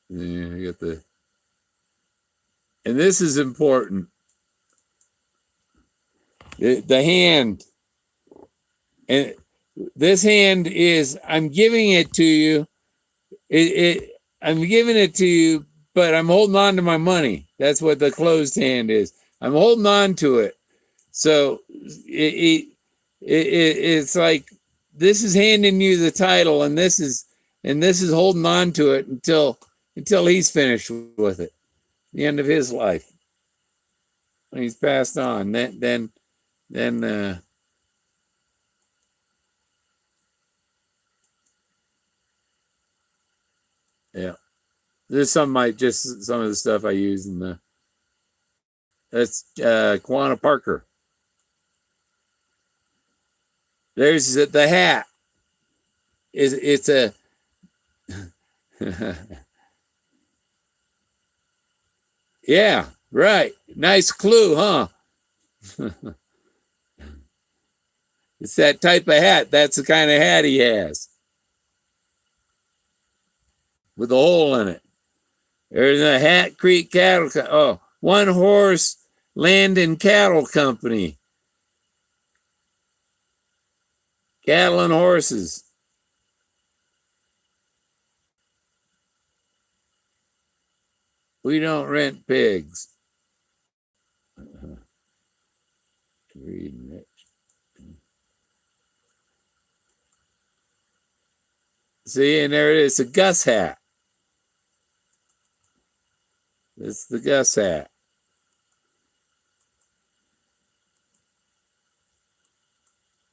Yeah, you got the, and this is important. The hand, and this hand is, I'm giving it to you. I'm giving it to you, but I'm holding on to my money. That's what the closed hand is. I'm holding on to it. So it's like this is handing you the title, and this is holding on to it until he's finished with it, the end of his life, when he's passed on. Then yeah. There's some some of the stuff I use in the, that's Quanah Parker. There's the hat. It's a yeah, right. Nice clue, huh? It's that type of hat. That's the kind of hat he has, with a hole in it. There's a Hat Creek Cattle. One Horse Land and Cattle Company. Cattle and horses. We don't rent pigs. See, and there it is, a Gus hat. It's the Gus hat.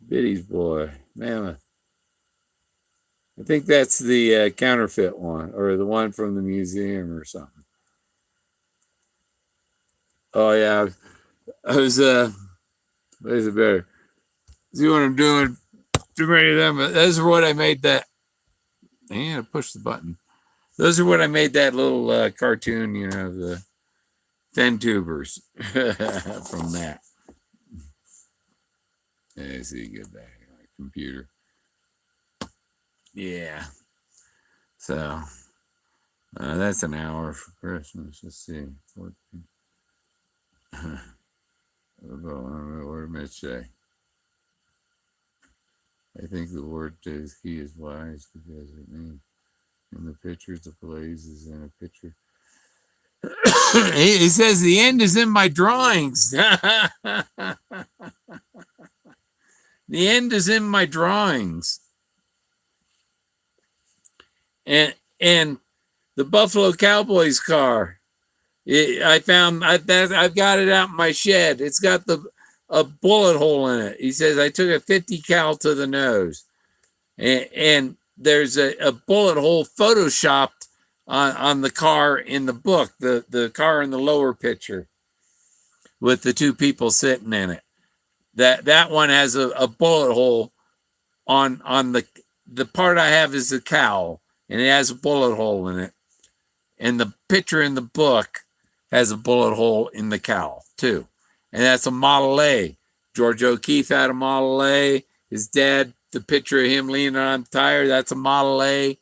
Biddy's boy, Mammoth. I think that's the counterfeit one, or the one from the museum or something. Oh yeah, I was what is it better? See what I'm doing? Too many of them. Those are what I made that. Yeah, push the button. Those are what I made that little cartoon, you know, the Fenn tubers from that. Yeah, see, get back on my computer. Yeah. So that's an hour for Christmas. Let's see. What did Mitch say? I think the word is key is wise because it means in the pictures the blaze is in a picture. He says the end is in my drawings. The end is in my drawings. And the Buffalo Cowboys car, I've got it out in my shed. It's got a bullet hole in it. He says I took a 50 cal to the nose, and there's a bullet hole photoshopped on the car in the book, the car in the lower picture with the two people sitting in it. That one has a bullet hole on the part I have is the cowl, and it has a bullet hole in it. And the picture in the book has a bullet hole in the cowl too. And that's a Model A. George O'Keefe had a Model A. His dad, the picture of him leaning on the tire, that's a Model A.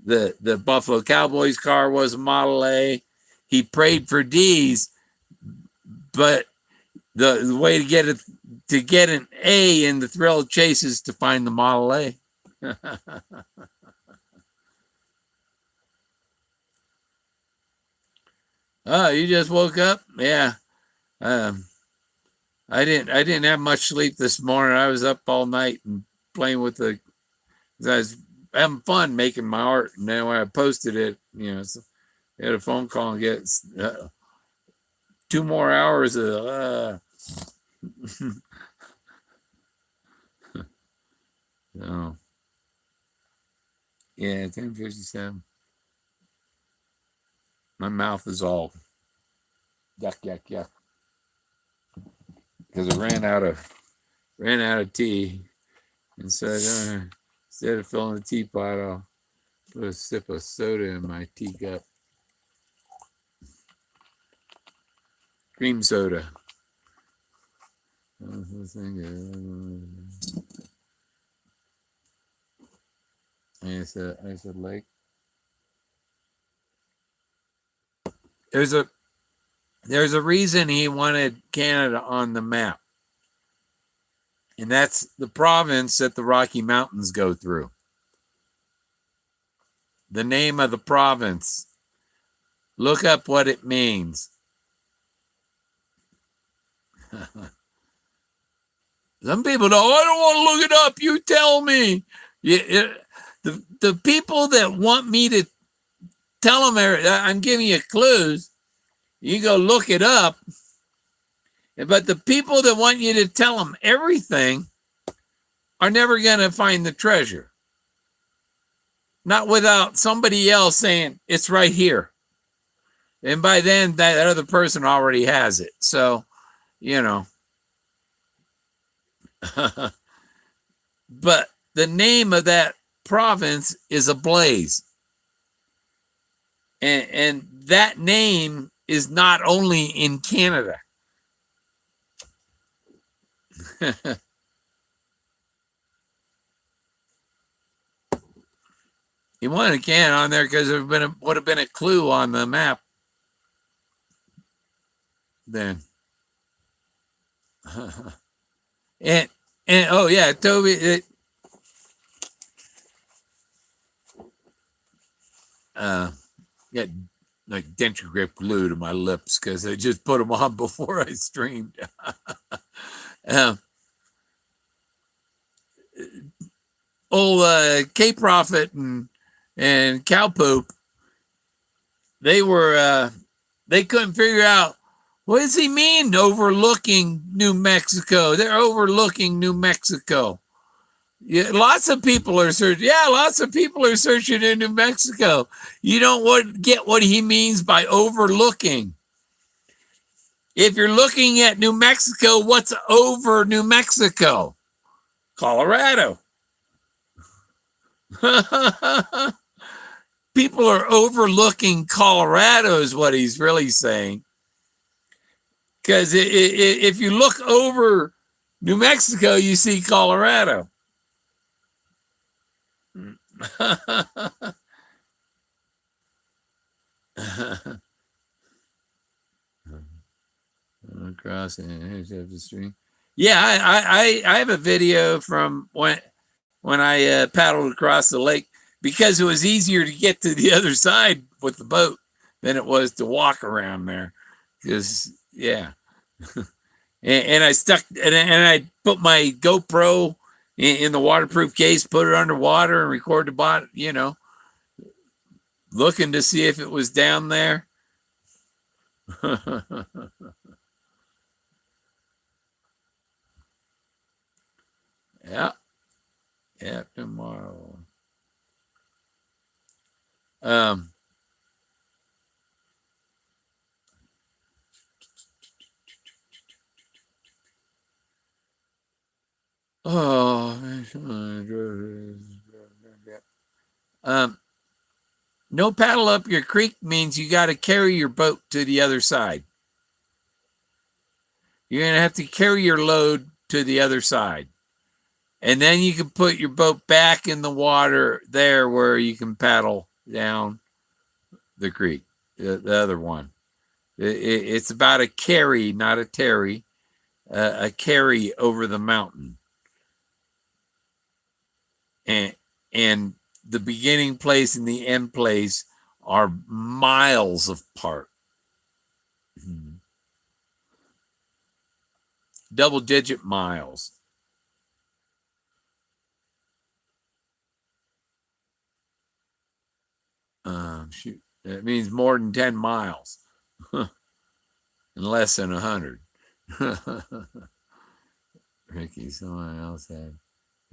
The Buffalo Cowboys car was a Model A. He prayed for D's, but the way to get an A in the Thrill of Chase is to find the Model A. Oh, you just woke up? Yeah. I didn't have much sleep this morning. I was up all night and playing with I was having fun making my art, and then when I posted it, you know, so I had a phone call and get 2 more hours of So yeah, 10:57. My mouth is all yuck, yuck, yuck. Because I ran out of tea. And so instead of filling the teapot, I'll put a sip of soda in my teacup. Cream soda. I said Lake. There's a reason he wanted Canada on the map. And that's the province that the Rocky Mountains go through. The name of the province. Look up what it means. Some people don't. I don't want to look it up. You tell me. The people that want me to tell them, I'm giving you clues. You go look it up. But the people that want you to tell them everything are never going to find the treasure. Not without somebody else saying, it's right here. And by then, that other person already has it. So, you know. But the name of that province is Ablaze. And that name is not only in Canada. He wanted Canada on there because there would have been a clue on the map then. and oh yeah, Toby. Got like denture grip glue to my lips because I just put them on before I streamed. Old K Prophet and Cow Poop, they couldn't figure out what does he mean overlooking New Mexico. They're overlooking New Mexico. Yeah, lots of people are searching. Yeah, lots of people are searching in New Mexico. You don't get what he means by overlooking. If you're looking at New Mexico, what's over New Mexico? Colorado. People are overlooking Colorado is what he's really saying. Because if you look over New Mexico, you see Colorado. Across the stream. Yeah, I have a video from when I paddled across the lake because it was easier to get to the other side with the boat than it was to walk around there. Because yeah, and I stuck and I put my GoPro in the waterproof case, put it underwater, and record the bot. You know, looking to see if it was down there. Yeah, tomorrow. No paddle up your creek means you got to carry your boat to the other side. You're going to have to carry your load to the other side. And then you can put your boat back in the water there where you can paddle down the creek, the other one. It's about a carry, not a tarry, a carry over the mountain. And the beginning place and the end place are miles apart. Double-digit miles. Shoot, that means more than 10 miles. And less than 100. Ricky, someone else had.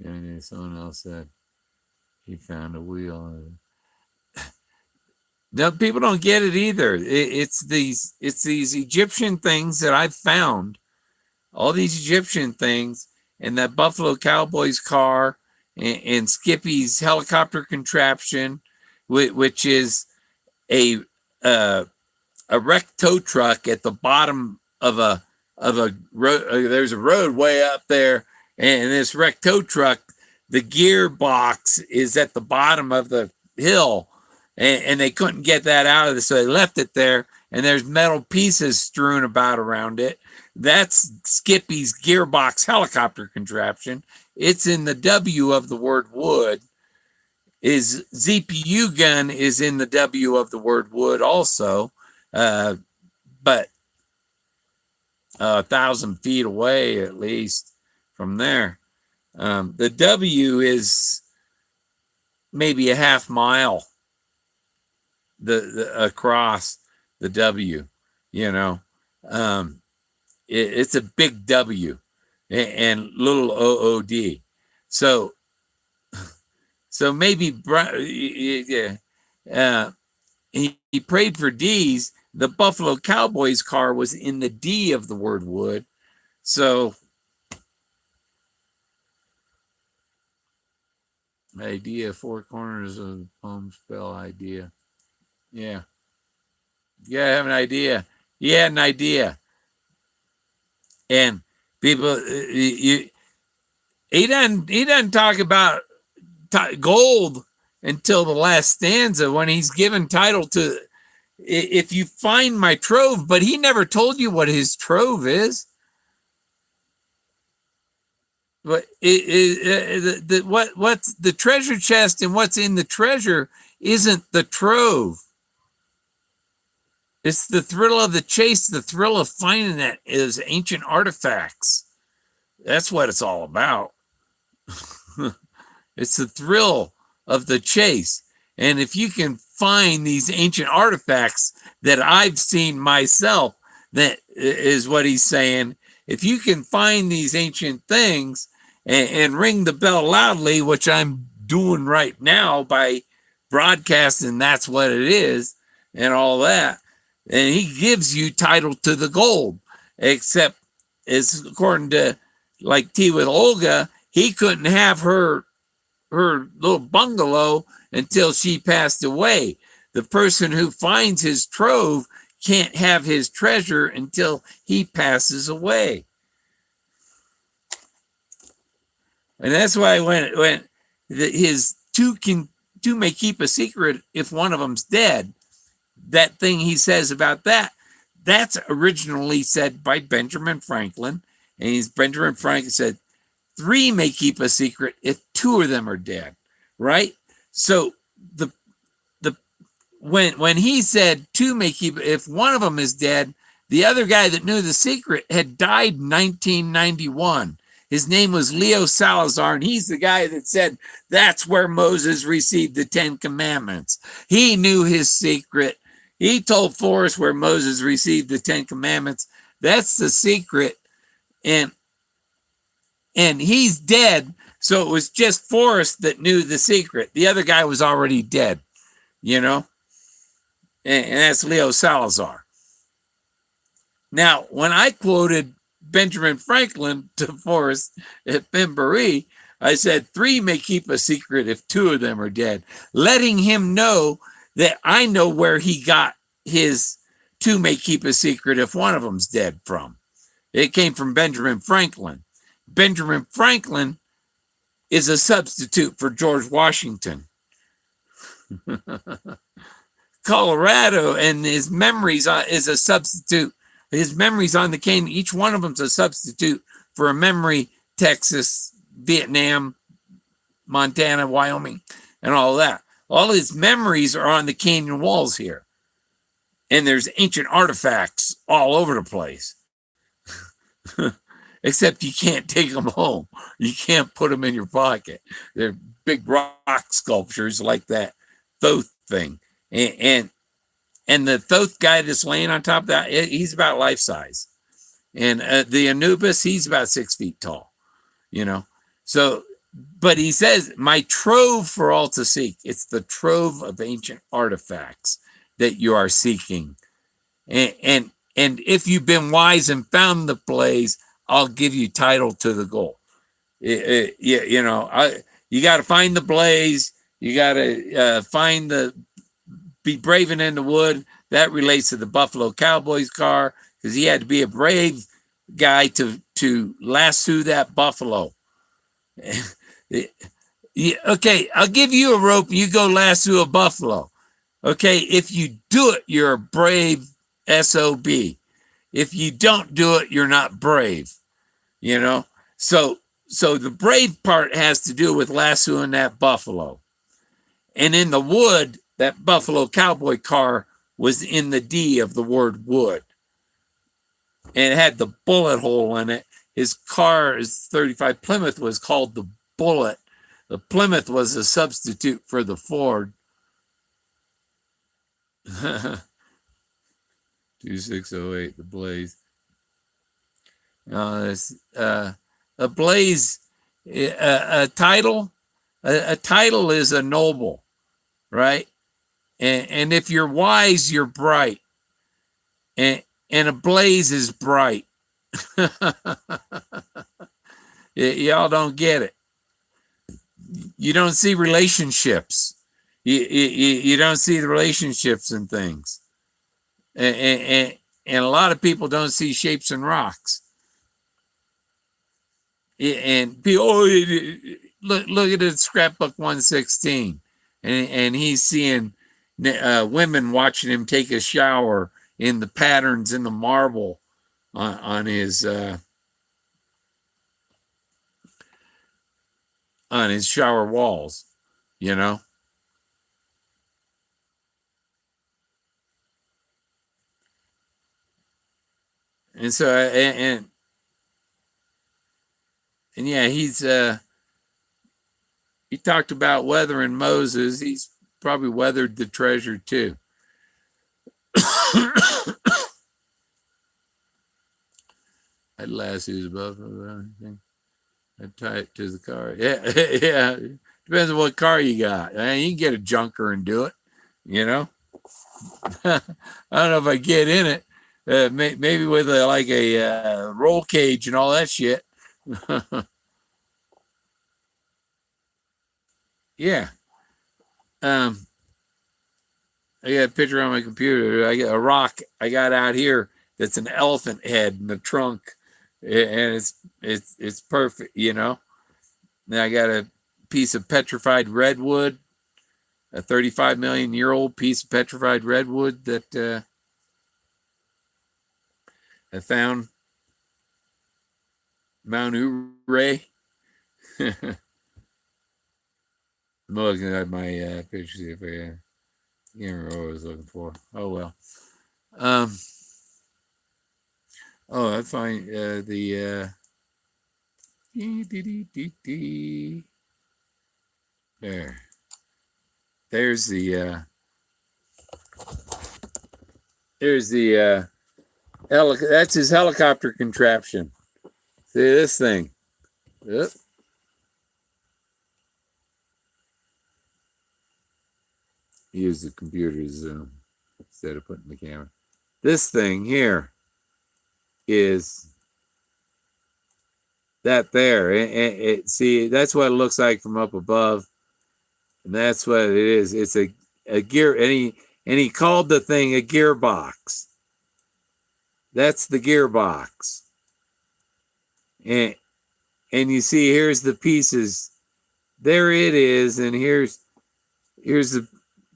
And someone else said he found a wheel. No, people don't get it either. It's these Egyptian things that I've found. All these Egyptian things, and that Buffalo Cowboys car, and Skippy's helicopter contraption, which is a uh, a wrecked tow truck at the bottom of a road. There's a road way up there, and this wrecked tow truck, the gearbox is at the bottom of the hill, and they couldn't get that out of it, so they left it there. And there's metal pieces strewn about around it. That's Skippy's gearbox helicopter contraption. It's in the W of the word wood. His ZPU gun is in the W of the word wood also, but 1,000 feet away at least from there. The W is maybe a half mile across the W, you know. It's a big W and little OOD. So maybe he prayed for D's. The Buffalo Cowboys car was in the D of the word wood. So idea, four corners of the poem spell idea. Yeah. Yeah, I have an idea. He had an idea. And people, he doesn't talk about gold until the last stanza when he's given title to, if you find my trove, but he never told you what his trove is. But what's the treasure chest and what's in the treasure isn't the trove. It's the thrill of the chase, the thrill of finding that is ancient artifacts. That's what it's all about. It's the thrill of the chase. And if you can find these ancient artifacts that I've seen myself, that is what he's saying. If you can find these ancient things and ring the bell loudly, which I'm doing right now by broadcasting that's what it is and all that, and he gives you title to the gold. Except, as according to like Tea with Olga, he couldn't have her little bungalow until she passed away. The person who finds his trove can't have his treasure until he passes away. And that's why when his two may keep a secret if one of them's dead, that thing he says about that's originally said by Benjamin Franklin. And Benjamin Franklin said, 3 may keep a secret if 2 of them are dead, right? So when he said 2 may keep, if one of them is dead, the other guy that knew the secret had died in 1991. His name was Leo Salazar, and he's the guy that said that's where Moses received the 10 Commandments. He knew his secret. He told Forrest where Moses received the 10 Commandments. That's the secret. And he's dead, so it was just Forrest that knew the secret. The other guy was already dead, you know? And that's Leo Salazar. Now, when I quoted Benjamin Franklin to Forrest at Pembury, I said 3 may keep a secret if 2 of them are dead, letting him know that I know where he got his 2 may keep a secret if one of them's dead from. It came from Benjamin Franklin. Benjamin Franklin is a substitute for George Washington. Colorado and his memories is a substitute. His memories on the cane, each one of them's a substitute for a memory, Texas, Vietnam, Montana, Wyoming, and all that. All his memories are on the canyon walls here. And there's ancient artifacts all over the place. Except you can't take them home. You can't put them in your pocket. They're big rock sculptures like that Thoth thing. And the Thoth guy that's laying on top of that, he's about life size. And the Anubis, he's about 6 feet tall, you know. So But he says, my trove for all to seek. It's the trove of ancient artifacts that you are seeking. And if you've been wise and found the place, I'll give you title to the goal. You got to find the blaze. You got to be brave and in the wood. That relates to the Buffalo Cowboys car, because he had to be a brave guy to lasso that buffalo. Okay, I'll give you a rope. You go lasso a buffalo. Okay, if you do it, you're a brave SOB. If you don't do it, you're not brave. You know, so the brave part has to do with lassoing that buffalo. And in the wood, that Buffalo Cowboy car was in the D of the word wood. And it had the bullet hole in it. His car, his 35 Plymouth, was called the Bullet. The Plymouth was a substitute for the Ford. 2608, the Blaze. A Blaze, a title. A title is a noble, right? And if you're wise, you're bright. And a blaze is bright. Y'all don't get it. You don't see relationships. You don't see the relationships and things. And a lot of people don't see shapes and rocks. And people, look at it, scrapbook 116. And he's seeing women watching him take a shower in the patterns in the marble on his shower walls, you know. And so and yeah, he talked about weathering Moses. He's probably weathered the treasure too. I'd lasso's above anything. I'd tie it to the car. Yeah, yeah. Depends on what car you got. I mean, you can get a junker and do it, you know. I don't know if I get in it. Maybe with a roll cage and all that shit. Yeah. I got a picture on my computer. I got a rock I got out here that's an elephant head in the trunk, and it's perfect, you know. Then I got a piece of petrified redwood, a 35 million year old piece of petrified redwood that I found Mount Ouray. I'm looking at my pictures if I can't remember what I was looking for. Oh well. I find the there. There's the that's his helicopter contraption. See this thing. Yep. Use the computer zoom instead of putting the camera. This thing here is that there. See, that's what it looks like from up above, and that's what it is. It's a gear, and he called the thing a gearbox. That's the gearbox, and you see here's the pieces. There it is, and here's the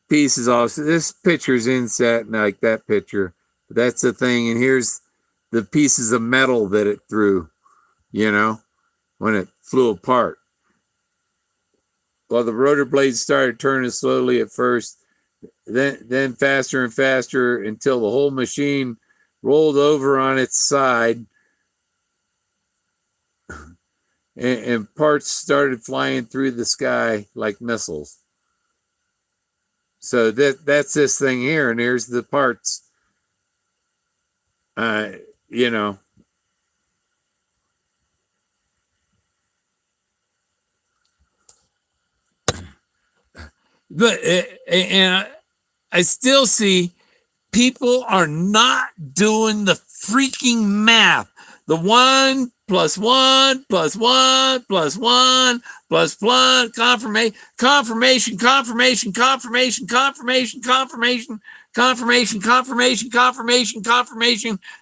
pieces also. This picture's inset like that picture. But that's the thing, and here's the pieces of metal that it threw, you know, when it flew apart. Well, the rotor blades started turning slowly at first, then faster and faster until the whole machine rolled over on its side, and parts started flying through the sky like missiles. So that's this thing here, and here's the parts. You know. But and I still see people are not doing the freaking math. The 1+1+1+1+1 confirmation,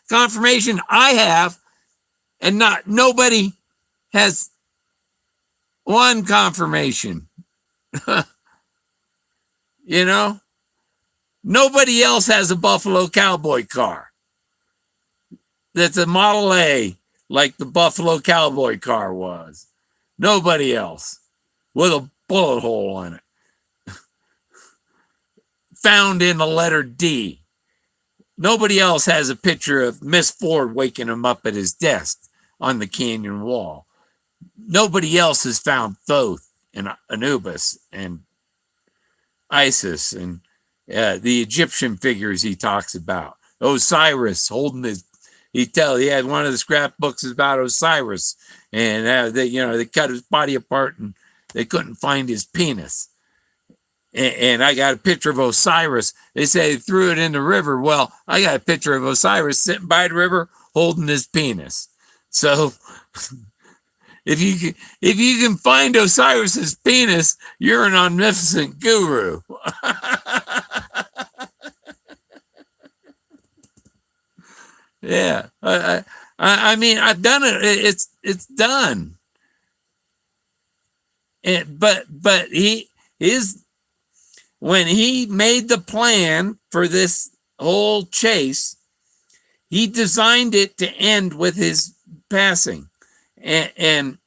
confirmation. I have, and not nobody has one confirmation. You know, nobody else has a Buffalo Cowboy car that's a Model A like the Buffalo Cowboy car was. Nobody else with a bullet hole in it, found in the letter D. Nobody else has a picture of Miss Ford waking him up at his desk on the canyon wall. Nobody else has found Thoth and Anubis and Isis and the Egyptian figures he talks about. Osiris holding his, he had one of the scrapbooks about Osiris, and they cut his body apart and they couldn't find his penis. And I got a picture of Osiris. They say they threw it in the river. Well, I got a picture of Osiris sitting by the river holding his penis. So if you can find Osiris's penis, you're an omnipotent guru. Yeah, I mean, I've done it. It's done. But when he made the plan for this whole chase, he designed it to end with his passing, and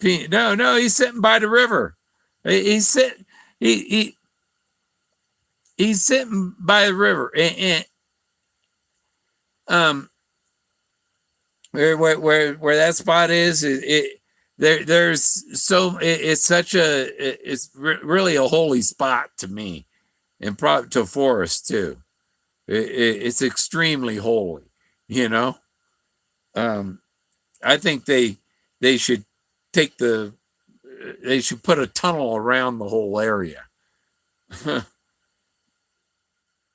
no, he's sitting by the river. He's sitting by the river, and where that spot is, it's really a holy spot to me, and probably to Forrest too. It's extremely holy, you know. I think they should they should put a tunnel around the whole area.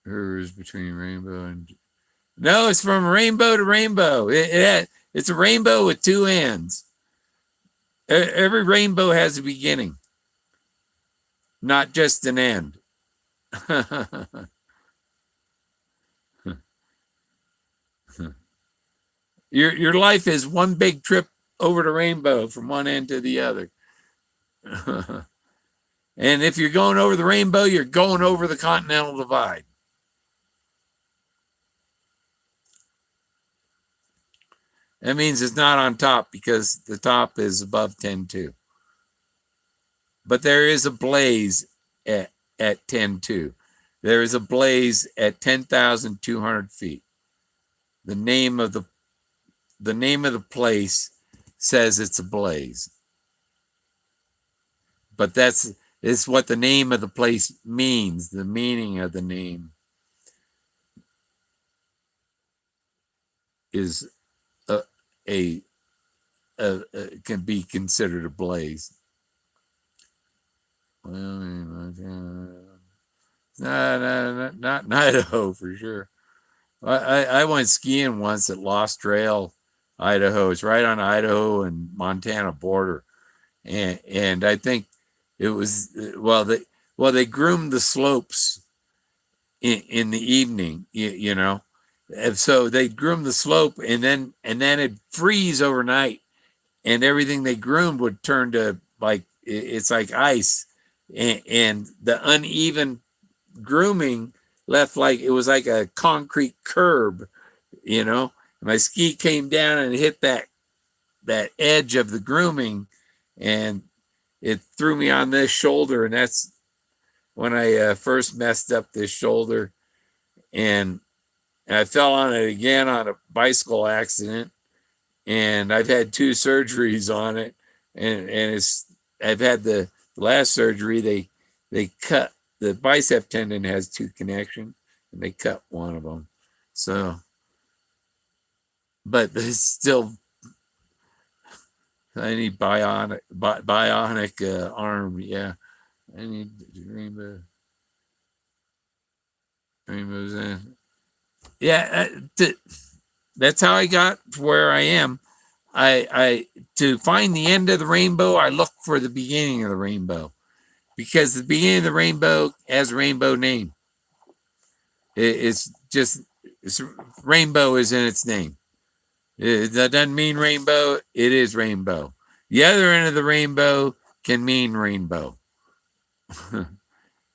Rivers between rainbow and no, it's from rainbow to rainbow. It's a rainbow with two ends. Every rainbow has a beginning, not just an end. Your life is one big trip over the rainbow from one end to the other. And if you're going over the rainbow, you're going over the continental divide. That means it's not on top because the top is above 10.2. But there is a blaze at 10.2. There is a blaze at 10,200 feet. The name of the place says it's a blaze. But it's what the name of the place means. The meaning of the name is can be considered a blaze. Well, not in Idaho for sure. I went skiing once at Lost Trail, Idaho. It's right on Idaho and Montana border, and I think it was they groomed the slopes in the evening, you know. And so they groomed the slope, and then it'd freeze overnight, and everything they groomed would turn to it's like ice, and the uneven grooming left it was like a concrete curb, you know. My ski came down and hit that edge of the grooming, and it threw me on this shoulder, and that's when I first messed up this shoulder, and I fell on it again on a bicycle accident, and I've had 2 surgeries on it, and I've had the last surgery. They cut the bicep tendon, has 2 connections, and they cut one of them. So, but it's still I need bionic arm. Yeah, I need rainbows in. Yeah, that's how I got to where I am. I to find the end of the rainbow, I look for the beginning of the rainbow, because the beginning of the rainbow has a rainbow name. It's just rainbow is in its name. That doesn't mean rainbow. It is rainbow. The other end of the rainbow can mean rainbow.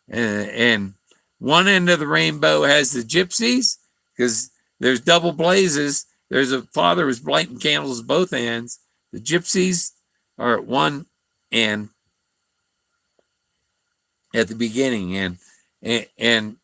And one end of the rainbow has the gypsies, because there's double blazes. There's a father was lighting candles at both ends. The gypsies are at one end at the beginning, and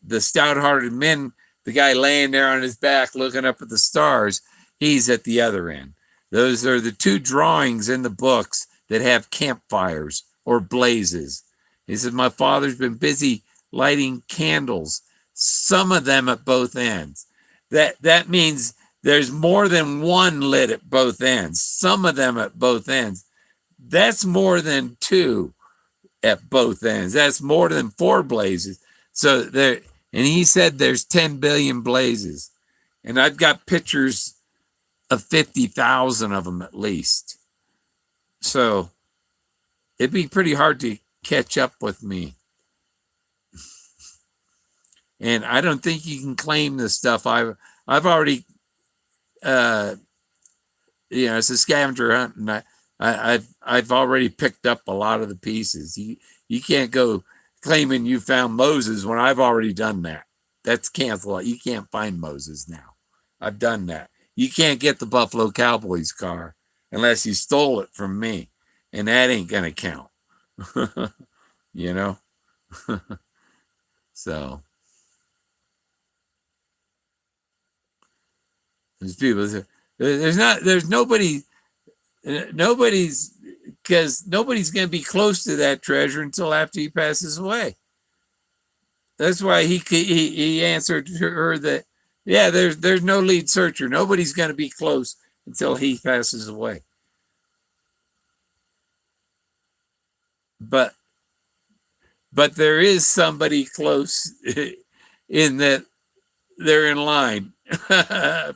the stout-hearted men, the guy laying there on his back looking up at the stars, he's at the other end. Those are the two drawings in the books that have campfires or blazes. He said, my father's been busy lighting candles, some of them at both ends. That means there's more than one lit at both ends, some of them at both ends. That's more than two at both ends. That's more than 4 blazes. So there, and he said there's 10 billion blazes. And I've got pictures of 50,000 of them at least. So it'd be pretty hard to catch up with me. And I don't think you can claim this stuff. I've already, it's a scavenger hunt, and I've already picked up a lot of the pieces. You can't go claiming you found Moses when I've already done that. That's canceled. You can't find Moses now. I've done that. You can't get the Buffalo Cowboys car unless you stole it from me, and that ain't gonna count. You know. So there's people. There's nobody. Nobody's, because nobody's going to be close to that treasure until after he passes away. That's why he answered her that, yeah, there's no lead searcher. Nobody's going to be close until he passes away. But there is somebody close in that they're in line,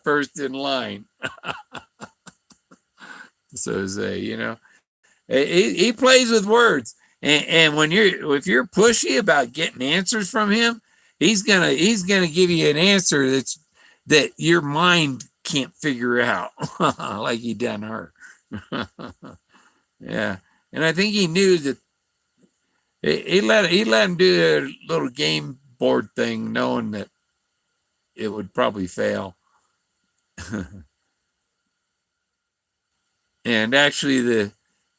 first in line. So to say, he plays with words, and if you're pushy about getting answers from him, he's gonna give you an answer that your mind can't figure out, like he done her. Yeah, and I think he knew that he let him do a little game board thing, knowing that it would probably fail. And actually,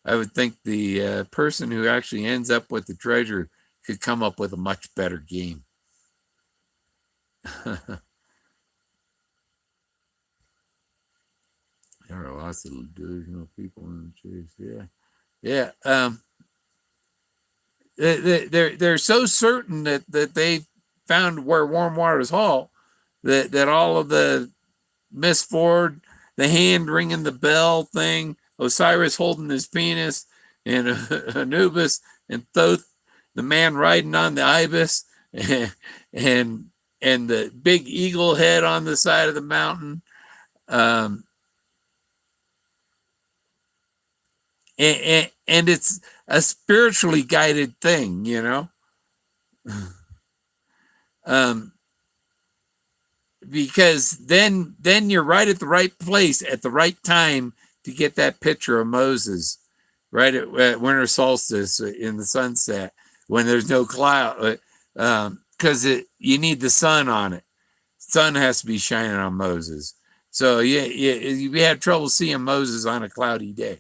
I would think the person who actually ends up with the treasure could come up with a much better game. There are lots of delusional people in the chase. Yeah. They're so certain that they found where warm waters halt that all of the Miss Ford, the hand ringing the bell thing, Osiris holding his penis, and Anubis and Thoth, the man riding on the ibis, and the big eagle head on the side of the mountain. And it's a spiritually guided thing, because then you're right at the right place at the right time to get that picture of Moses, right at winter solstice in the sunset when there's no cloud, because you need the sun on it. Sun has to be shining on Moses. So you had trouble seeing Moses on a cloudy day.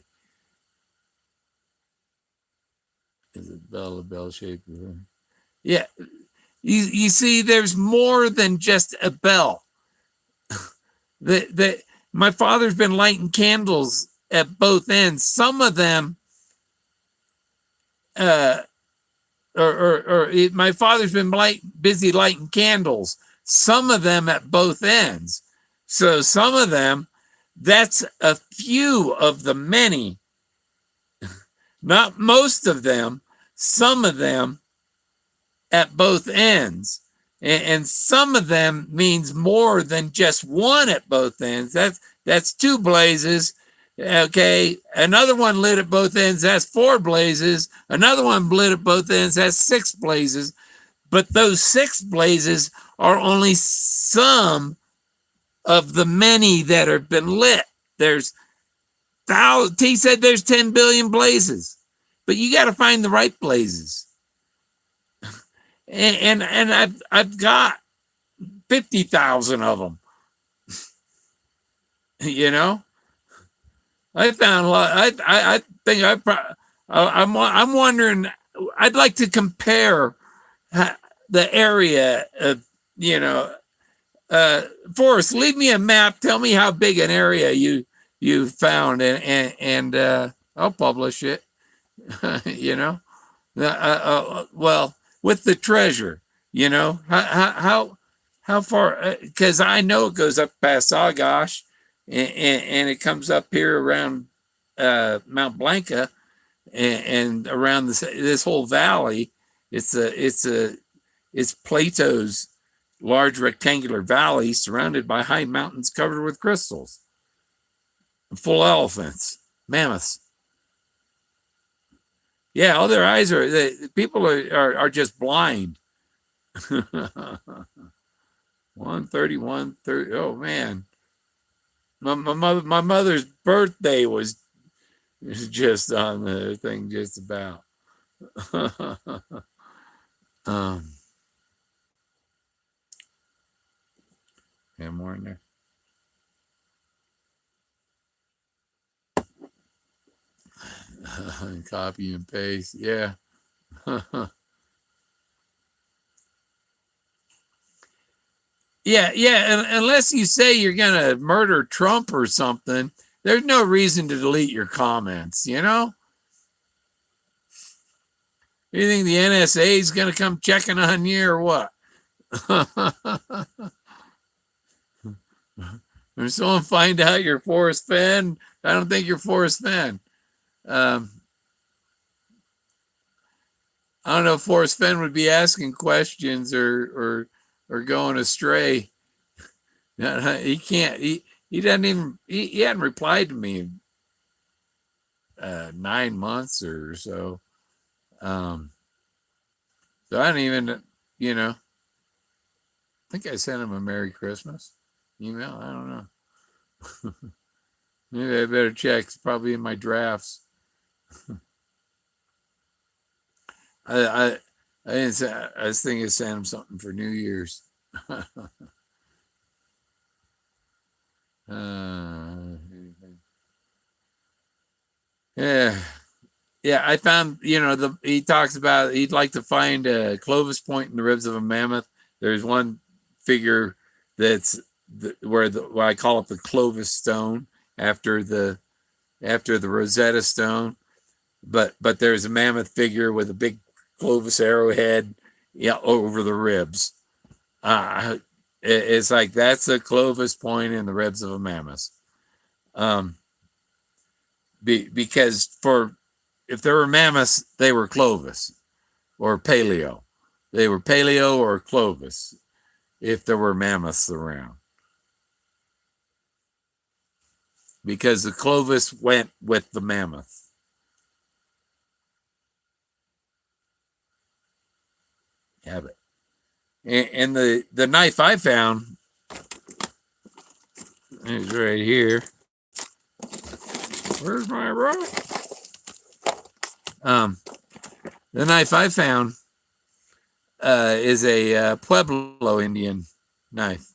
Is it bell shaped? Yeah. You see, there's more than just a bell. My father's been lighting candles at both ends. Some of them, my father's been busy lighting candles. Some of them at both ends. So some of them, that's a few of the many Not most of them, some of them at both ends. And some of them means more than just one at both ends. That's two blazes. Okay, another one lit at both ends, that's four blazes. Another one lit at both ends, that's six blazes. But those six blazes are only some of the many that have been lit. There's thousands. He said there's 10 billion blazes, but you got to find the right blazes. And I've got 50,000 of them. You know, I found a lot. I think I'm wondering. I'd like to compare the area of, you know, Forrest, leave me a map. Tell me how big an area you found, and I'll publish it. You know, well, with the treasure, you know, how far? Because I know it goes up past Sagash, and it comes up here around Mount Blanca, and around this whole valley. It's Plato's large rectangular valley surrounded by high mountains covered with crystals, full elephants, mammoths. Yeah, all their eyes are. People are just blind. 130, 130. Oh man, my mother's birthday was just on the thing, just about. um, yeah, more in there. Copy and paste. Yeah. Yeah. Unless you say you're gonna murder Trump or something, there's no reason to delete your comments. You know. You think the NSA is gonna come checking on you or what? If someone find out you're Forrest Fenn, I don't think you're Forrest Fenn. I don't know if Forrest Fenn would be asking questions or going astray. He can't. He doesn't even. He hadn't replied to me in 9 months or so. So I don't even. You know. I think I sent him a Merry Christmas email. I don't know. Maybe I better check. It's probably in my drafts. I didn't say, I was thinking of sending him something for New Year's. Yeah, yeah. I found, you know, he talks about he'd like to find a Clovis point in the ribs of a mammoth. There's one figure that's where I call it the Clovis stone after the Rosetta Stone, but there's a mammoth figure with a big Clovis arrowhead, yeah, over the ribs. It's like that's a Clovis point in the ribs of a mammoth. Because if there were mammoths, they were Clovis or Paleo. They were Paleo or Clovis if there were mammoths around. Because the Clovis went with the mammoth. Have it. And the knife I found is right here. Where's my rock? The knife I found is a Pueblo Indian knife.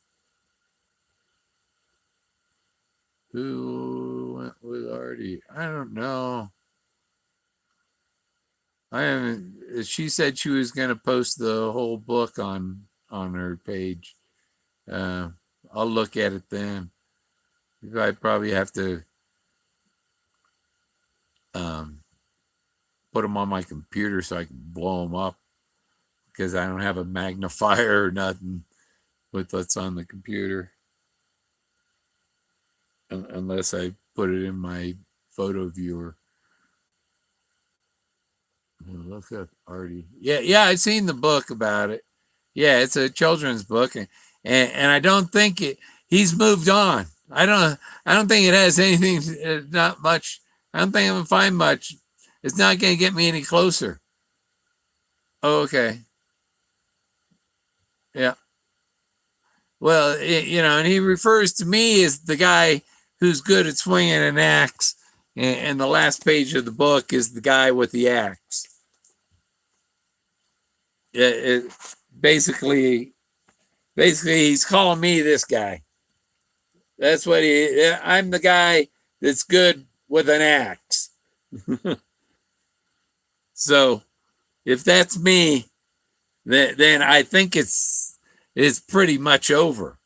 Who went with Artie? I don't know. I haven't. She said she was going to post the whole book on her page. I'll look at it then. I probably have to put them on my computer so I can blow them up because I don't have a magnifier or nothing with what's on the computer unless I put it in my photo viewer. look up Artie. Yeah, I've seen the book about it. Yeah, it's a children's book, and I don't think he's moved on. I don't think it has anything. Not much. I don't think I'm gonna find much. It's not gonna get me any closer. Oh, okay. Yeah. Well, and he refers to me as the guy who's good at swinging an axe, and the last page of the book is the guy with the axe. Basically, he's calling me this guy. That's what I'm the guy that's good with an axe. So if that's me, then I think it's pretty much over.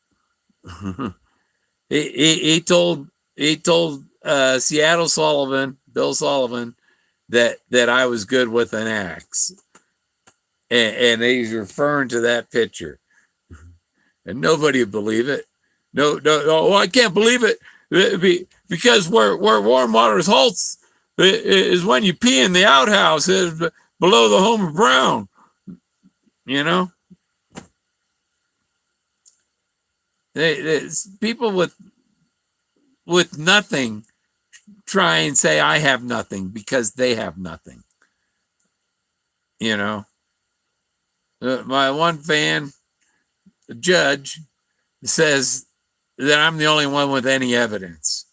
he told Seattle Sullivan, Bill Sullivan, that I was good with an axe, and he's referring to that picture, and nobody would believe it. No, I can't believe it because where warm waters halts is when you pee in the outhouse below the home of Brown. People with nothing try and say I have nothing because they have nothing. My one fan, the judge, says that I'm the only one with any evidence.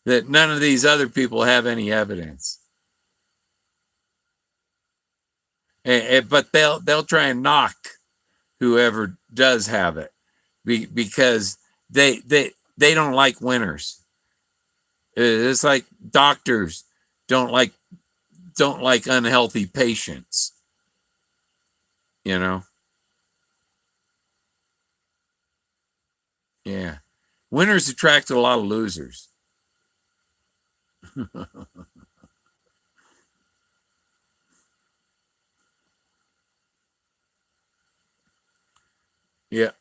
That none of these other people have any evidence. But they'll try and knock whoever does have it because they don't like winners. It's like doctors don't like unhealthy patients. Yeah. Winners attract a lot of losers. Yeah.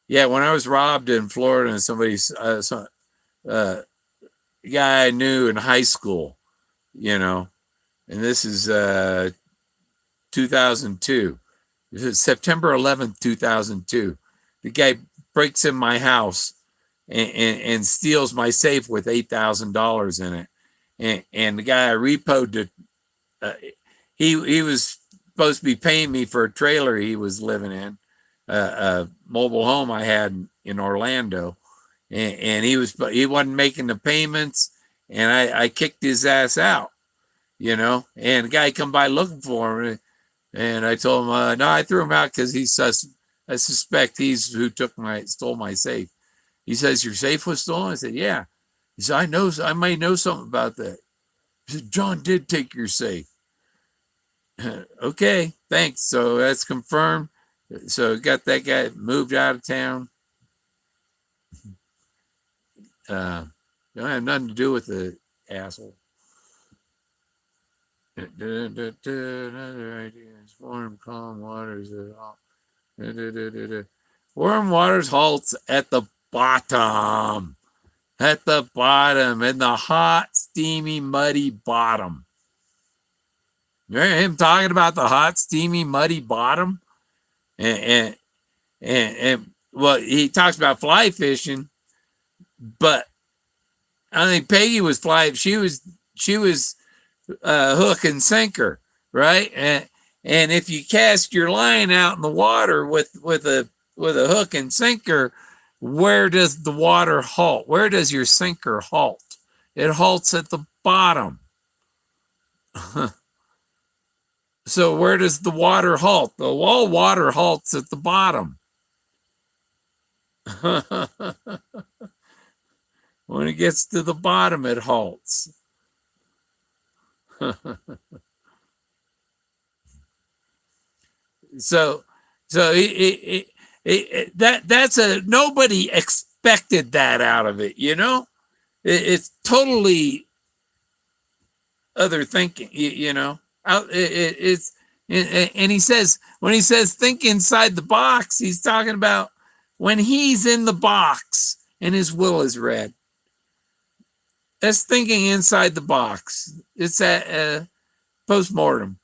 Yeah, when I was robbed in Florida and somebody, guy I knew in high school, and this is 2002. This is September 11th, 2002. The guy breaks in my house and steals my safe with $8,000 in it. And the guy I repoed it, he was supposed to be paying me for a trailer he was living in, a mobile home I had in Orlando, and he wasn't making the payments, and I kicked his ass out, and the guy come by looking for him, and I told him no, I threw him out because I suspect he's who stole my safe. He says, your safe was stolen? I said, yeah. He said, I might know something about that. He said, John did take your safe. Okay, thanks. So that's confirmed. So got that guy moved out of town. Don't have nothing to do with the asshole. Another idea is warm, calm waters. Warm waters halts at the bottom. At the bottom, in the hot, steamy, muddy bottom. You remember him talking about the hot, steamy, muddy bottom? And well, he talks about fly fishing, but I think Peggy was she was hook and sinker, right? And if you cast your line out in the water with a hook and sinker, where does the water halt? Where does your sinker halt? It halts at the bottom. So where does the water halt? All water halts at the bottom. When it gets to the bottom, it halts. So that's nobody expected that out of it, it's totally other thinking, it's and he says, when he says think inside the box, he's talking about when he's in the box and his will is read. That's thinking inside the box. It's a post-mortem.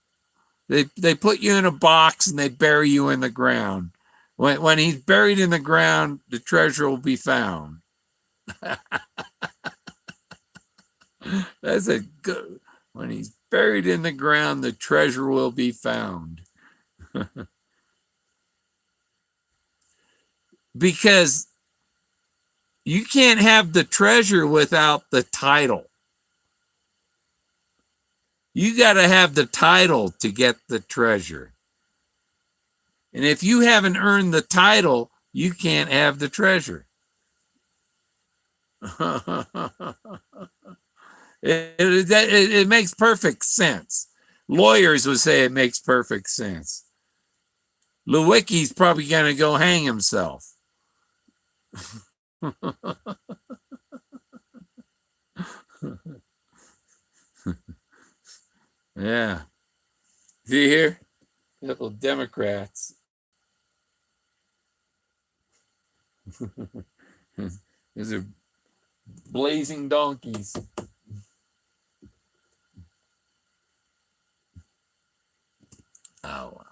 They put you in a box and they bury you in the ground. When he's buried in the ground, the treasure will be found. That's a good. When he's buried in the ground, the treasure will be found. Because you can't have the treasure without the title. You got to have the title to get the treasure. And if you haven't earned the title, you can't have the treasure. It makes perfect sense. Lawyers would say it makes perfect sense. Lewicki's probably going to go hang himself. Yeah. See here? Little Democrats. These are blazing donkeys. Oh, wow.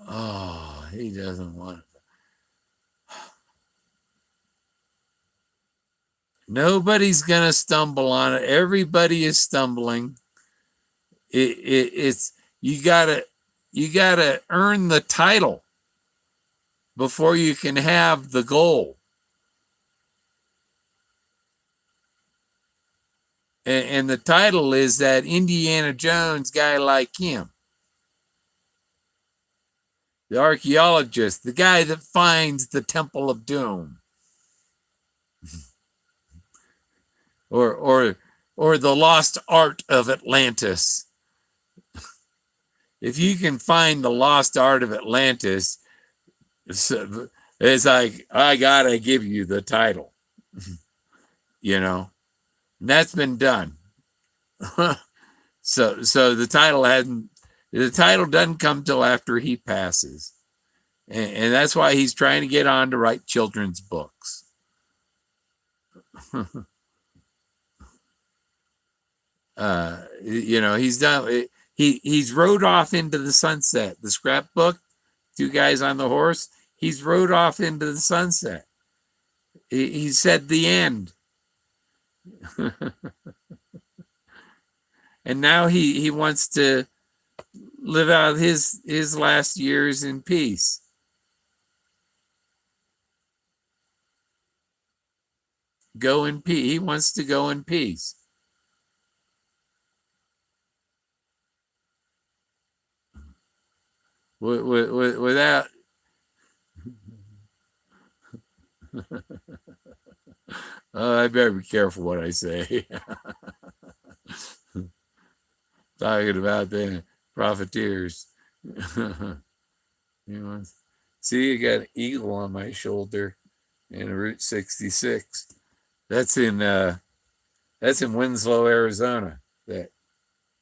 Oh, he doesn't want it. Nobody's going to stumble on it. Everybody is stumbling. It's you gotta earn the title before you can have the goal. And the title is that Indiana Jones guy like him. The archaeologist, the guy that finds the Temple of Doom. or the lost art of Atlantis. If you can find the lost art of Atlantis, it's like, I gotta give you the title. You know, and that's been done. So the title doesn't come till after he passes, and that's why he's trying to get on to write children's books. He's done. He's rode off into the sunset. The scrapbook, two guys on the horse. He's rode off into the sunset. He said the end. And now he wants to live out his last years in peace. Go in peace. He wants to go in peace. Without I better be careful what I say. Talking about the profiteers. See, you got an eagle on my shoulder in Route 66. That's in Winslow, Arizona. That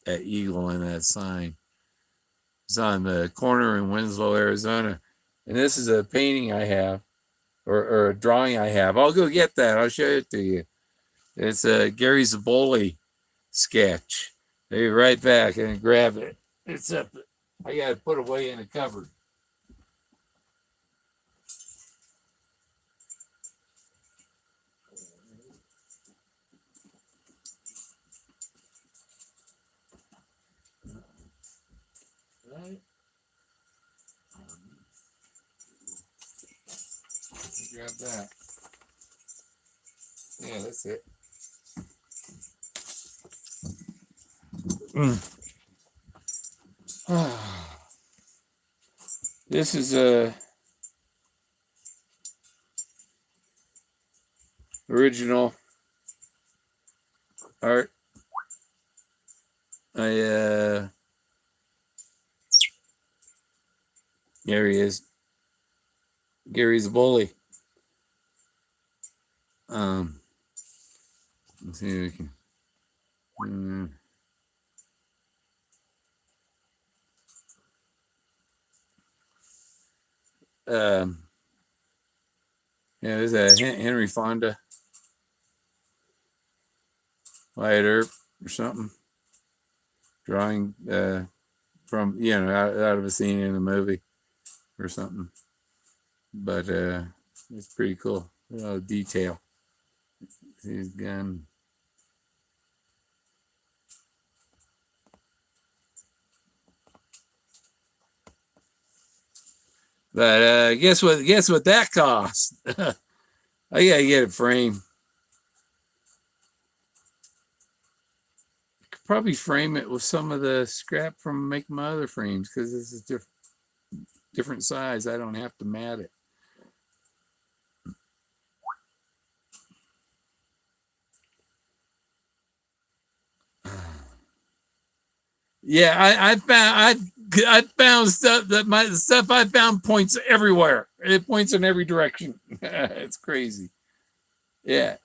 eagle and that sign. It's on the corner in Winslow, Arizona. And this is a painting I have, or a drawing I have. I'll go get that. I'll show it to you. It's a Gary Zaboli sketch. I'll be right back and grab it. It's up. I got to put away in a cupboard. Right. Grab that. Yeah, that's it. This is a original art. There he is. Gary's a bully. Let's see if we can. Yeah, there's a Henry Fonda. Wyatt Earp or something. Drawing from, out of a scene in a movie or something. But it's pretty cool. A lot of detail. See his gun. But guess what? Guess what that cost? I gotta get it framed. Could probably frame it with some of the scrap from making my other frames because this is different size. I don't have to mat it. Yeah, I found stuff that the stuff I found points everywhere. It points in every direction. It's crazy. Yeah.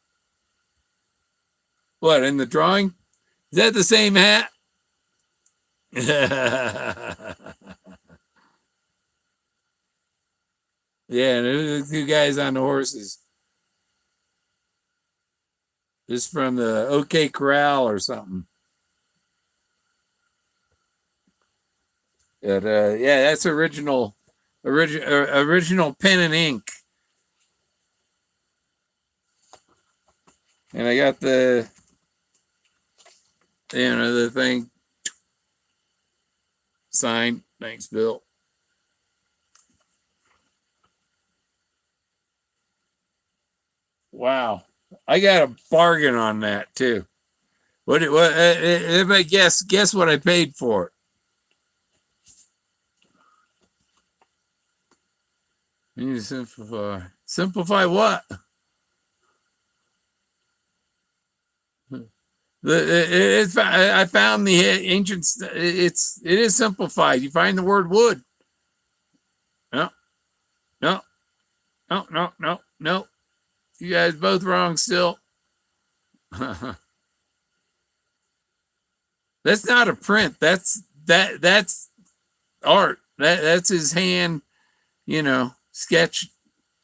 What, in the drawing? Is that the same hat? Yeah, the two guys on the horses. This is from the OK Corral or something. But yeah, that's original pen and ink. And I got the thing signed. Thanks, Bill. Wow, I got a bargain on that too. What? Everybody guess what I paid for it? You need to simplify. Simplify what? I found the ancient. It is simplified. You find the word wood. No, no, no, no, no, no. You guys both wrong still. That's not a print. That's art. That's his hand, sketch,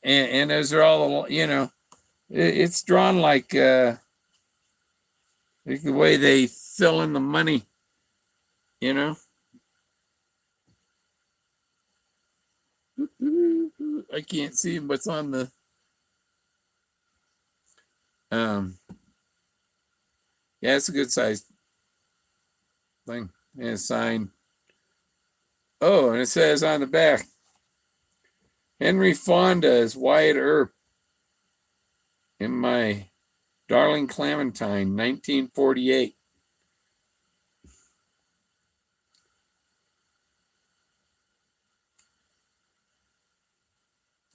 and those are all it's drawn like the way they fill in the money, I can't see what's on the yeah, it's a good size thing. And a sign. Oh, and it says on the back, Henry Fonda is Wyatt Earp in my Darling Clementine, 1948.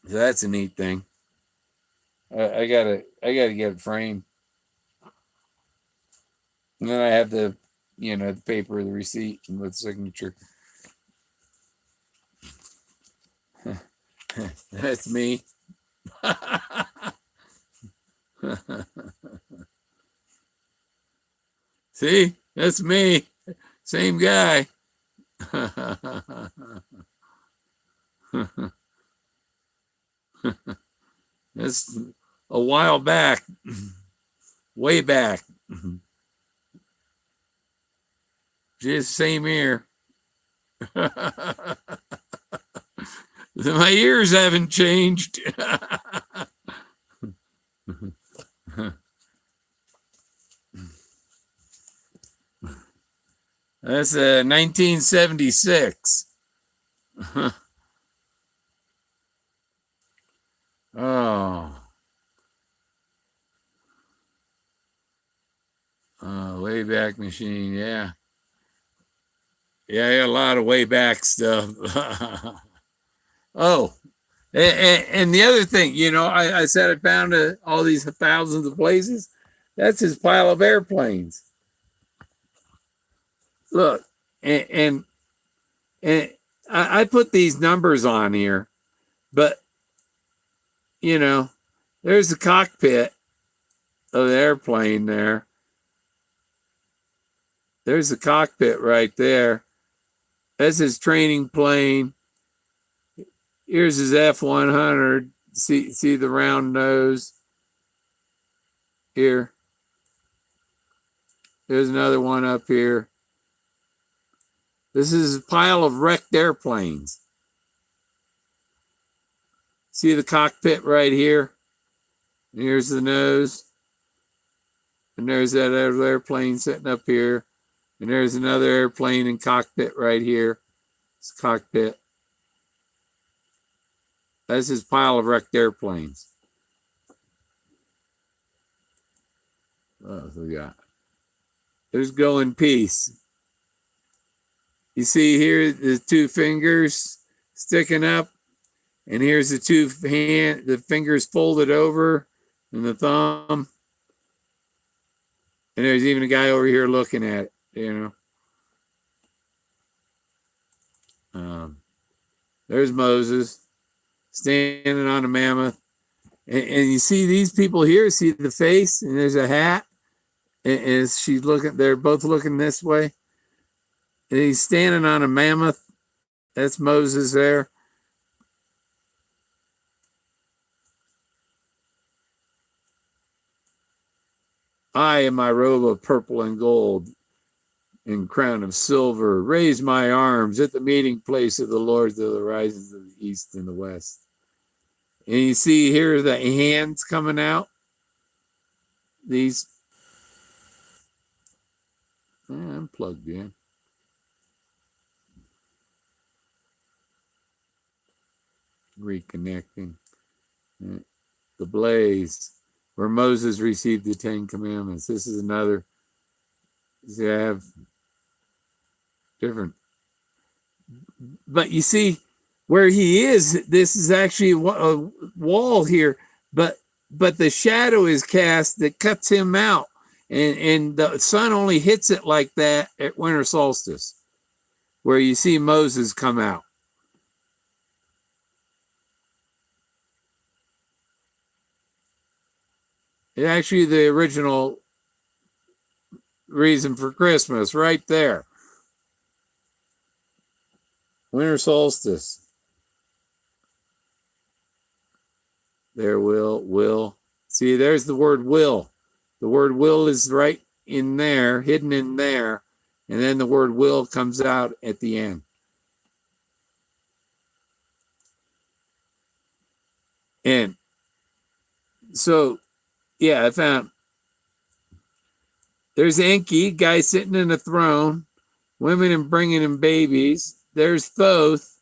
So that's a neat thing. I gotta get it framed. And then I have the paper, the receipt, and with signature. That's me. See, that's me. Same guy. That's a while back, way back. Just same ear. My ears haven't changed. That's 1976. Oh. Wayback Machine, yeah. Yeah, I got a lot of way back stuff. Oh, and the other thing, I said I found all these thousands of places. That's his pile of airplanes. Look, and I put these numbers on here, but there's the cockpit of the airplane there. There's the cockpit right there. That's his training plane. Here's his F-100. See the round nose here. There's another one up here. This is a pile of wrecked airplanes. See the cockpit right here? Here's the nose. And there's that other airplane sitting up here. And there's another airplane and cockpit right here. It's cockpit. That's his pile of wrecked airplanes. What else we got? There's Go in Peace. You see here the two fingers sticking up, and here's the fingers folded over, and the thumb. And there's even a guy over here looking at it, you know. There's Moses standing on a mammoth. And you see these people here, see the face, and there's a hat. And she's looking, they're both looking this way. And he's standing on a mammoth. That's Moses there. I, in my robe of purple and gold and crown of silver, raise my arms at the meeting place of the lords of the risings of the east and the west. And you see here the hands coming out. These, I'm plugged in. Reconnecting. The blaze, where Moses received the 10 Commandments. This is another. See, I have different. But you see, where he is, this is actually a wall here, but the shadow is cast that cuts him out, and the sun only hits it like that at winter solstice, where you see Moses come out. It's actually the original reason for Christmas, right there. Winter solstice. There, will. See, there's the word will. The word will is right in there, hidden in there. And then the word will comes out at the end. And so, yeah, I found there's Enki, guy sitting in a throne, women and bringing in babies. There's Thoth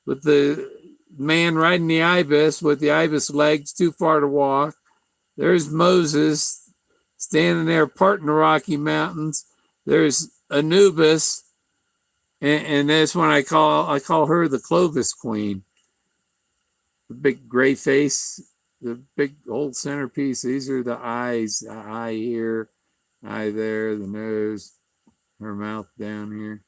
with the man riding the ibis with the ibis legs too far to walk. There's Moses standing there parting the Rocky Mountains. There's Anubis, and that's when I call her the Clovis Queen. The big gray face, the big old centerpiece. These are the eyes, the eye here, eye there, the nose, her mouth down here.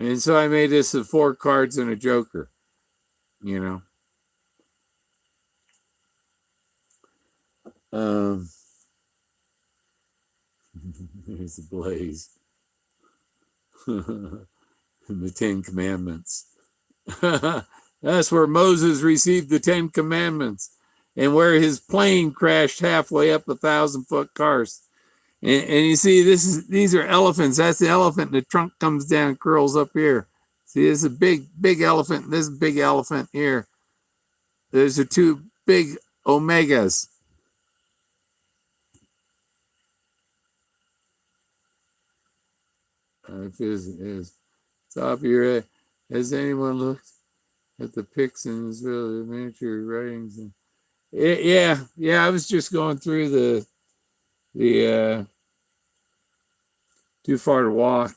And so I made this of 4 cards and a joker, you know. There's the blaze. The 10 Commandments. That's where Moses received the 10 Commandments, and where his plane crashed halfway up 1,000-foot karst. And you see, these are elephants. That's the elephant. The trunk comes down, curls up here. See, there's a big elephant. This big elephant here. There's the 2 big omegas. If it's top of your head. Has anyone looked at the pics in Israel, the miniature writings? And yeah. I was just going through the too far to walk,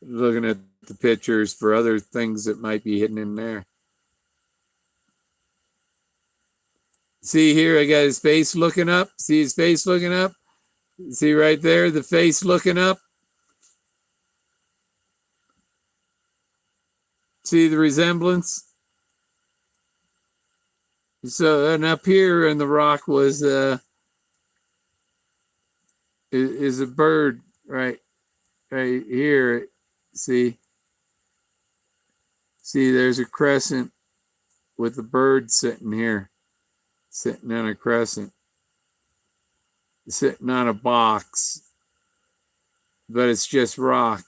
looking at the pictures for other things that might be hidden in there. See here, I got his face looking up. See his face looking up? See right there, the face looking up? See the resemblance? So, and up here in the rock was is a bird right here. See, there's a crescent with a bird sitting here, sitting on a crescent, sitting on a box, but it's just rock,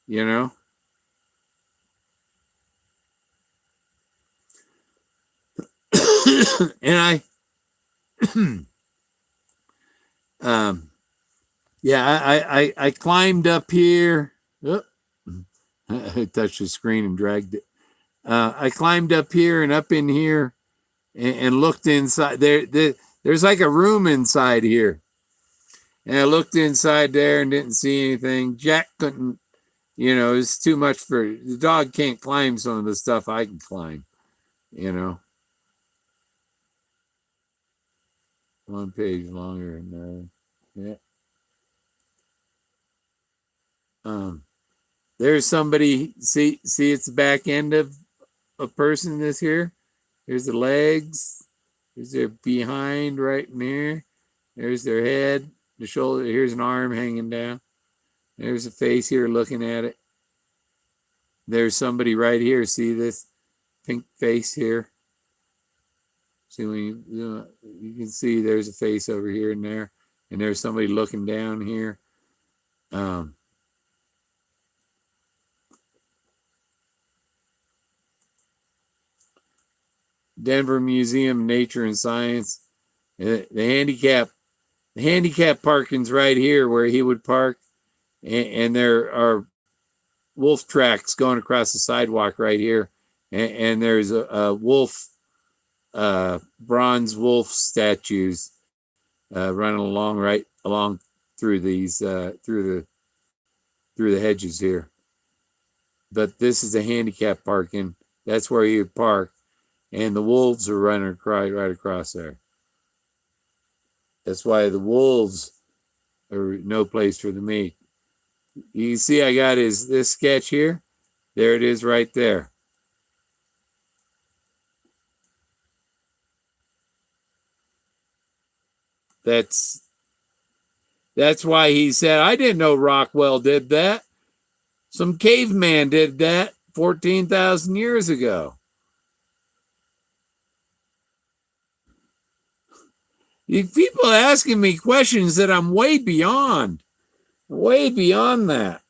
you know? And I climbed up here. Oh, I touched the screen and dragged it. I climbed up here and up in here and looked inside. There's like a room inside here. And I looked inside there and didn't see anything. Jack couldn't, it's too much for the dog. Can't climb some of the stuff I can climb, you know. One page longer. No. Yeah. There's somebody. See, it's the back end of a person. This here. There's the legs. There's their behind right in here. There's their head, the shoulder. Here's an arm hanging down. There's a face here looking at it. There's somebody right here. See this pink face here? See, when you can see there's a face over here and there. And there's somebody looking down here. Denver Museum of Nature and Science. The handicap parking's right here where he would park. And there are wolf tracks going across the sidewalk right here. And there's a wolf, bronze wolf statues running along through these through the hedges here. But this is a handicap parking. That's where you park, and the wolves are running right across there. That's why the wolves are no place for the meat. You can see I got this sketch here. There it is right there. That's why he said, I didn't know Rockwell did that. Some caveman did that 14,000 years ago. People asking me questions that I'm way beyond that.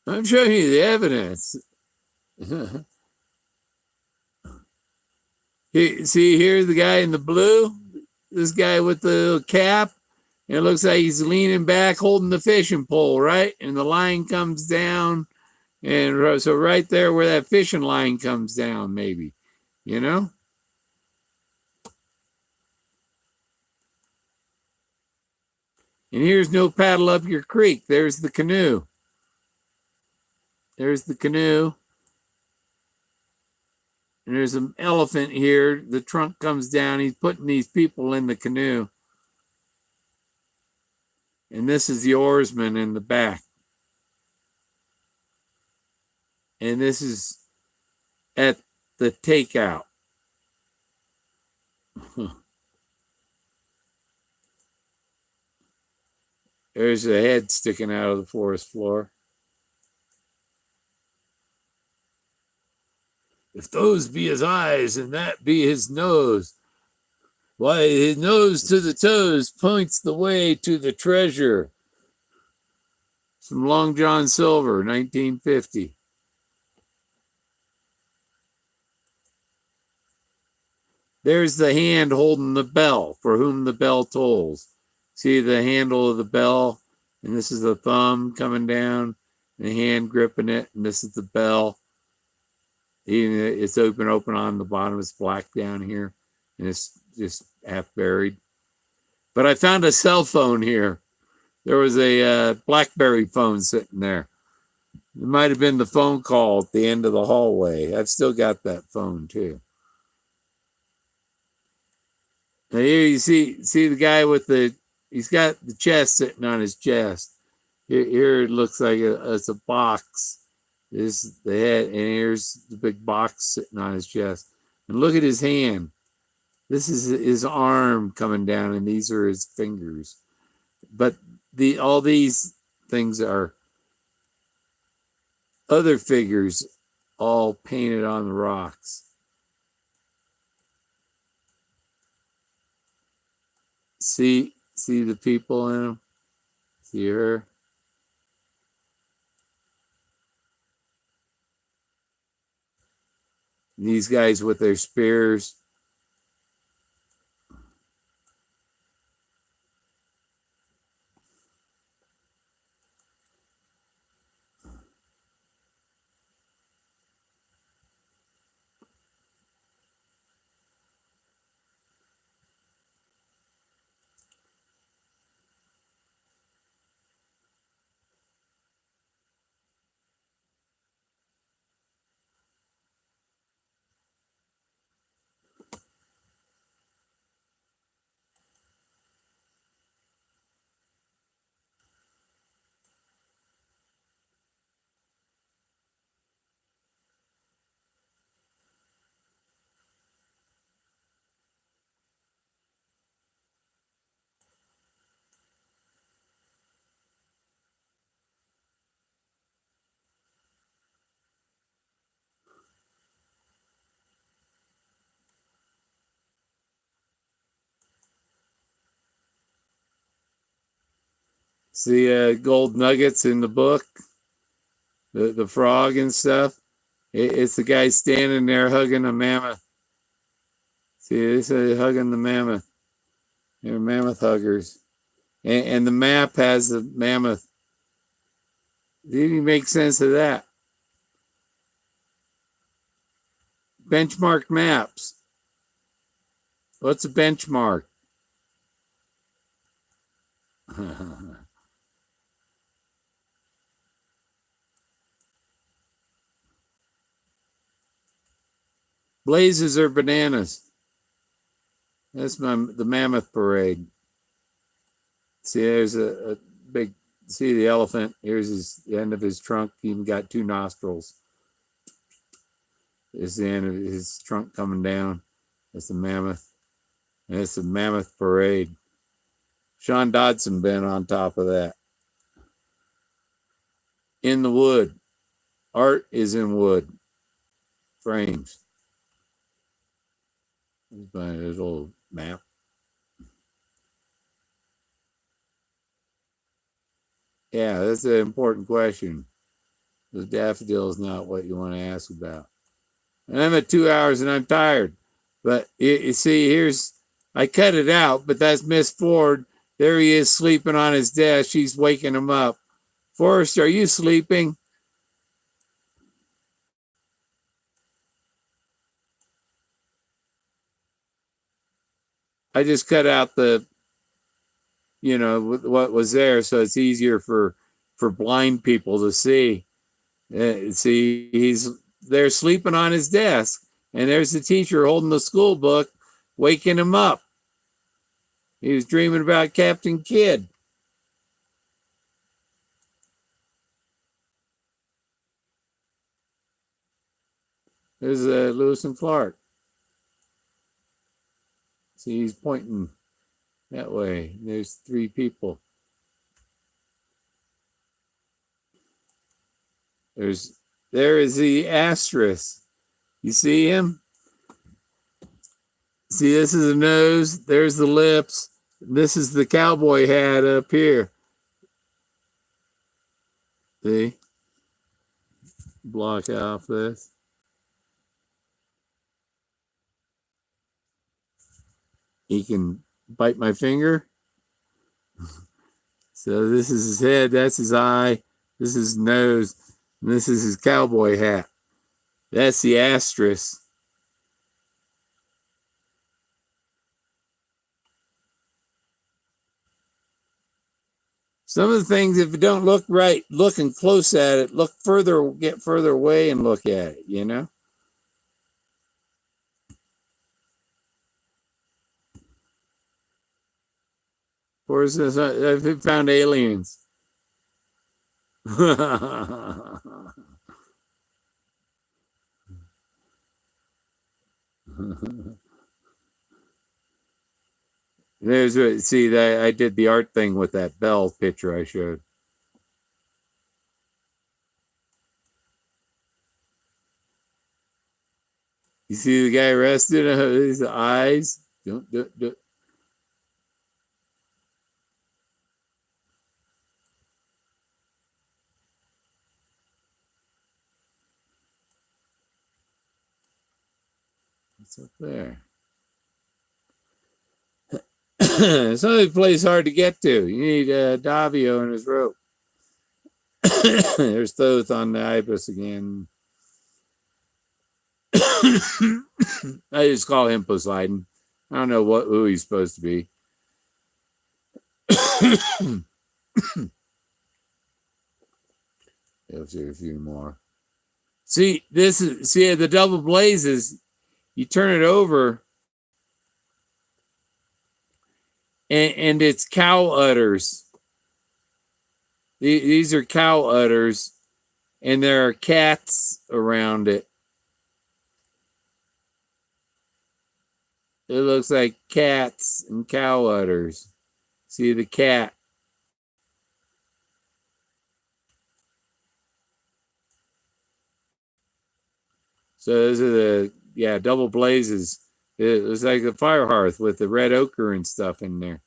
I'm showing you the evidence. See, here's the guy in the blue. This guy with the cap. And it looks like he's leaning back, holding the fishing pole, right? And the line comes down. And so right there where that fishing line comes down, maybe, you know? And here's no paddle up your creek. There's the canoe. There's the canoe. And there's an elephant here. The trunk comes down. He's putting these people in the canoe. And this is the oarsman in the back. And this is at the takeout. There's a head sticking out of the forest floor. If those be his eyes and that be his nose, why, his nose to the toes points the way to the treasure. From Long John Silver, 1950. There's the hand holding the bell, for whom the bell tolls. See the handle of the bell, and this is the thumb coming down, and the hand gripping it, and this is the bell. It's open on the bottom. It's black down here, and it's just half buried. But I found a cell phone here. There was a BlackBerry phone sitting there. It might have been the phone call at the end of the hallway. I've still got that phone too. Now here you see the guy with he's got the chest sitting on his chest. Here it looks like it's a box. This is the head, and here's the big box sitting on his chest. And look at his hand. This is his arm coming down, and these are his fingers. But all these things are other figures all painted on the rocks. See the people in them? See her? These guys with their spears. See gold nuggets in the book? The frog and stuff? It's the guy standing there hugging a mammoth. See, they say hugging the mammoth. They're mammoth huggers. And the map has the mammoth. Did he make sense of that? Benchmark maps. What's a benchmark? Blazes or bananas? That's the mammoth parade. See, there's a big, see the elephant. Here's the end of his trunk. He even got two nostrils. There's the end of his trunk coming down. That's the mammoth. And it's the mammoth parade. Sean Dodson been on top of that. In the wood. Art is in wood. Frames. Here's my little map. Yeah, that's an important question. The daffodil is not what you want to ask about. And I'm at 2 hours and I'm tired. But you see, I cut it out, but that's Miss Ford. There he is sleeping on his desk. She's waking him up. Forrest, are you sleeping? I just cut out what was there so it's easier for blind people to see. See, he's there sleeping on his desk, and there's the teacher holding the school book, waking him up. He was dreaming about Captain Kidd. There's Lewis and Clark. See, he's pointing that way. There's three people. There is the asterisk. You see him? See, this is the nose. There's the lips. This is the cowboy hat up here. See? Block off this. He can bite my finger. So this is his head. That's his eye. This is his nose. And this is his cowboy hat. That's the asterisk. Some of the things, if you don't look right, looking close at it, get further away and look at it, you know? Or is this, I've found aliens. See, I did the art thing with that bell picture I showed. You see the guy resting, his eyes. Don't. What's up there? Some of the place hard to get to. You need Davio and his rope. There's Thoth on the ibis again. I just call him Poseidon. I don't know who he's supposed to be. There's a few more. See the double blazes. You turn it over, and it's cow udders. These are cow udders, and there are cats around it. It looks like cats and cow udders. See the cat. So those are the double blazes. It was like a fire hearth with the red ochre and stuff in there.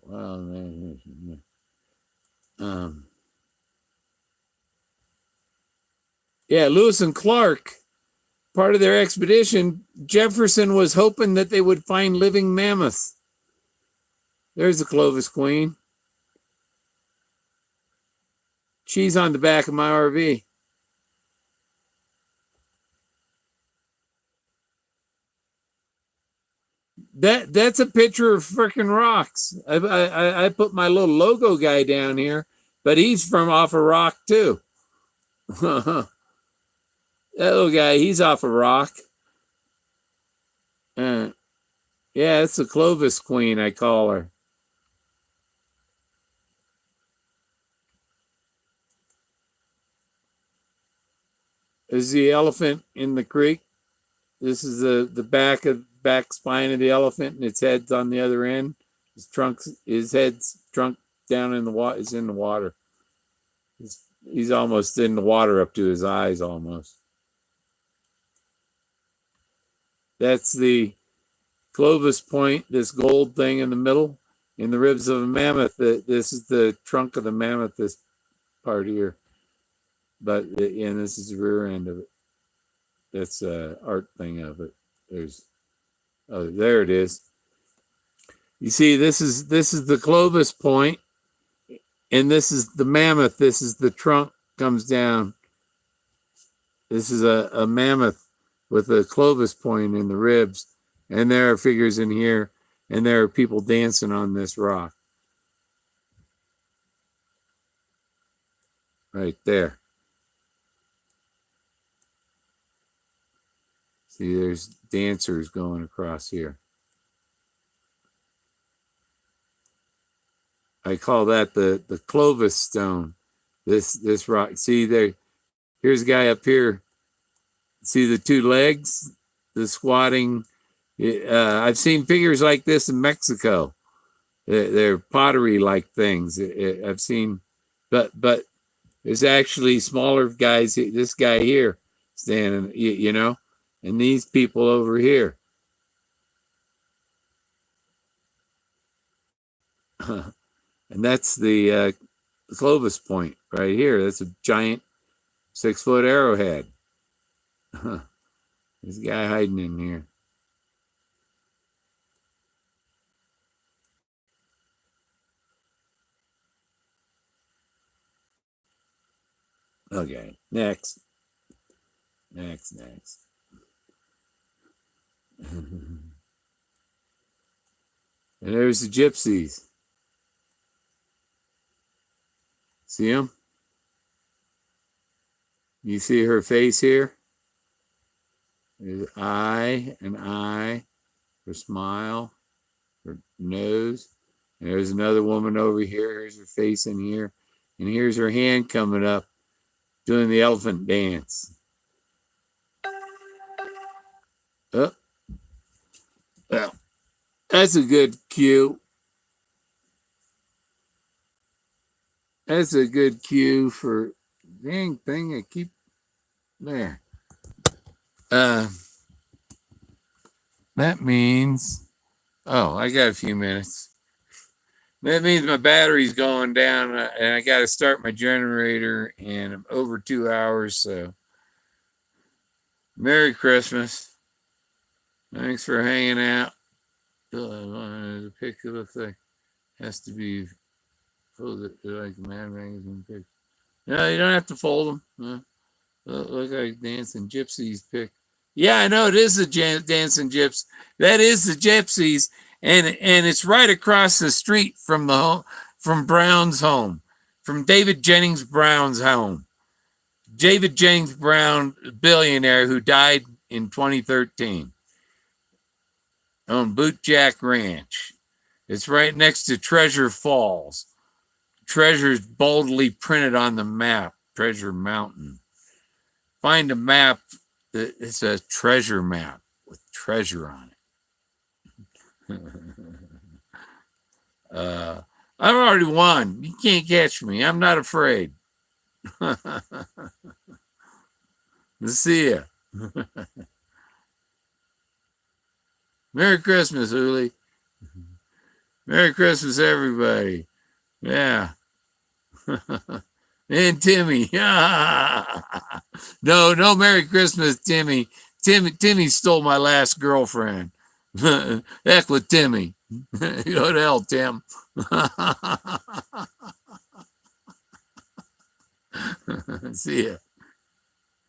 Wow, yeah, Lewis and Clark, part of their expedition, Jefferson was hoping that they would find living mammoths. There's the Clovis Queen. She's on the back of my RV. That's a picture of freaking rocks. I put my little logo guy down here, but he's from off a rock too. That little guy, he's off a rock. Yeah, it's the Clovis Queen, I call her. This is the elephant in the creek. This is the back spine of the elephant, and its head's on the other end. His head's trunk down in the water. Is in the water. He's almost in the water up to his eyes almost. That's the Clovis point, this gold thing in the middle, in the ribs of a mammoth. This is the trunk of the mammoth, this part here. But, and this is the rear end of it. That's an art thing of it. There it is. You see, this is the Clovis point, and this is the mammoth. This is the trunk comes down. This is a mammoth with a Clovis point in the ribs, and there are figures in here, and there are people dancing on this rock. Right there. See, there's dancers going across here. I call that the Clovis stone. This rock. See there. Here's a guy up here. See the two legs, the squatting. I've seen figures like this in Mexico. They're pottery-like things. I've seen, but there's actually smaller guys. This guy here standing, you know, and these people over here. And that's the Clovis point right here. That's a giant 6-foot arrowhead. There's a guy hiding in here. Okay, next. And there's the gypsies. See them? You see her face here? There's an eye, her smile, her nose. And there's another woman over here. Here's her face in here. And here's her hand coming up, doing the elephant dance. Oh. Well, that's a good cue. That's a good cue for dang thing. I keep There. Uh, that means, oh, I got a few minutes. That means my battery's going down and I got to start my generator and I'm over 2 hours. So, Merry Christmas. Thanks for hanging out. The picture looks like has to be folded like a Mad Magazine picture. No, you don't have to fold them. Look like dancing gypsies pick. Yeah, I know it is the dancing gyps. That is the gypsies, and it's right across the street from the home, from Brown's home, from David Jennings Brown's home. David Jennings Brown, billionaire who died in 2013, on Bootjack Ranch. It's right next to Treasure Falls. Treasure's boldly printed on the map. Treasure Mountain. Find a map that it's a treasure map with treasure on it. I've already won. You can't catch me. I'm not afraid. See ya. Merry Christmas, Uli. Merry Christmas, everybody. Yeah. And Timmy. No, Merry Christmas, Timmy. Timmy stole my last girlfriend. Heck with Timmy. Go to hell, Tim. See ya.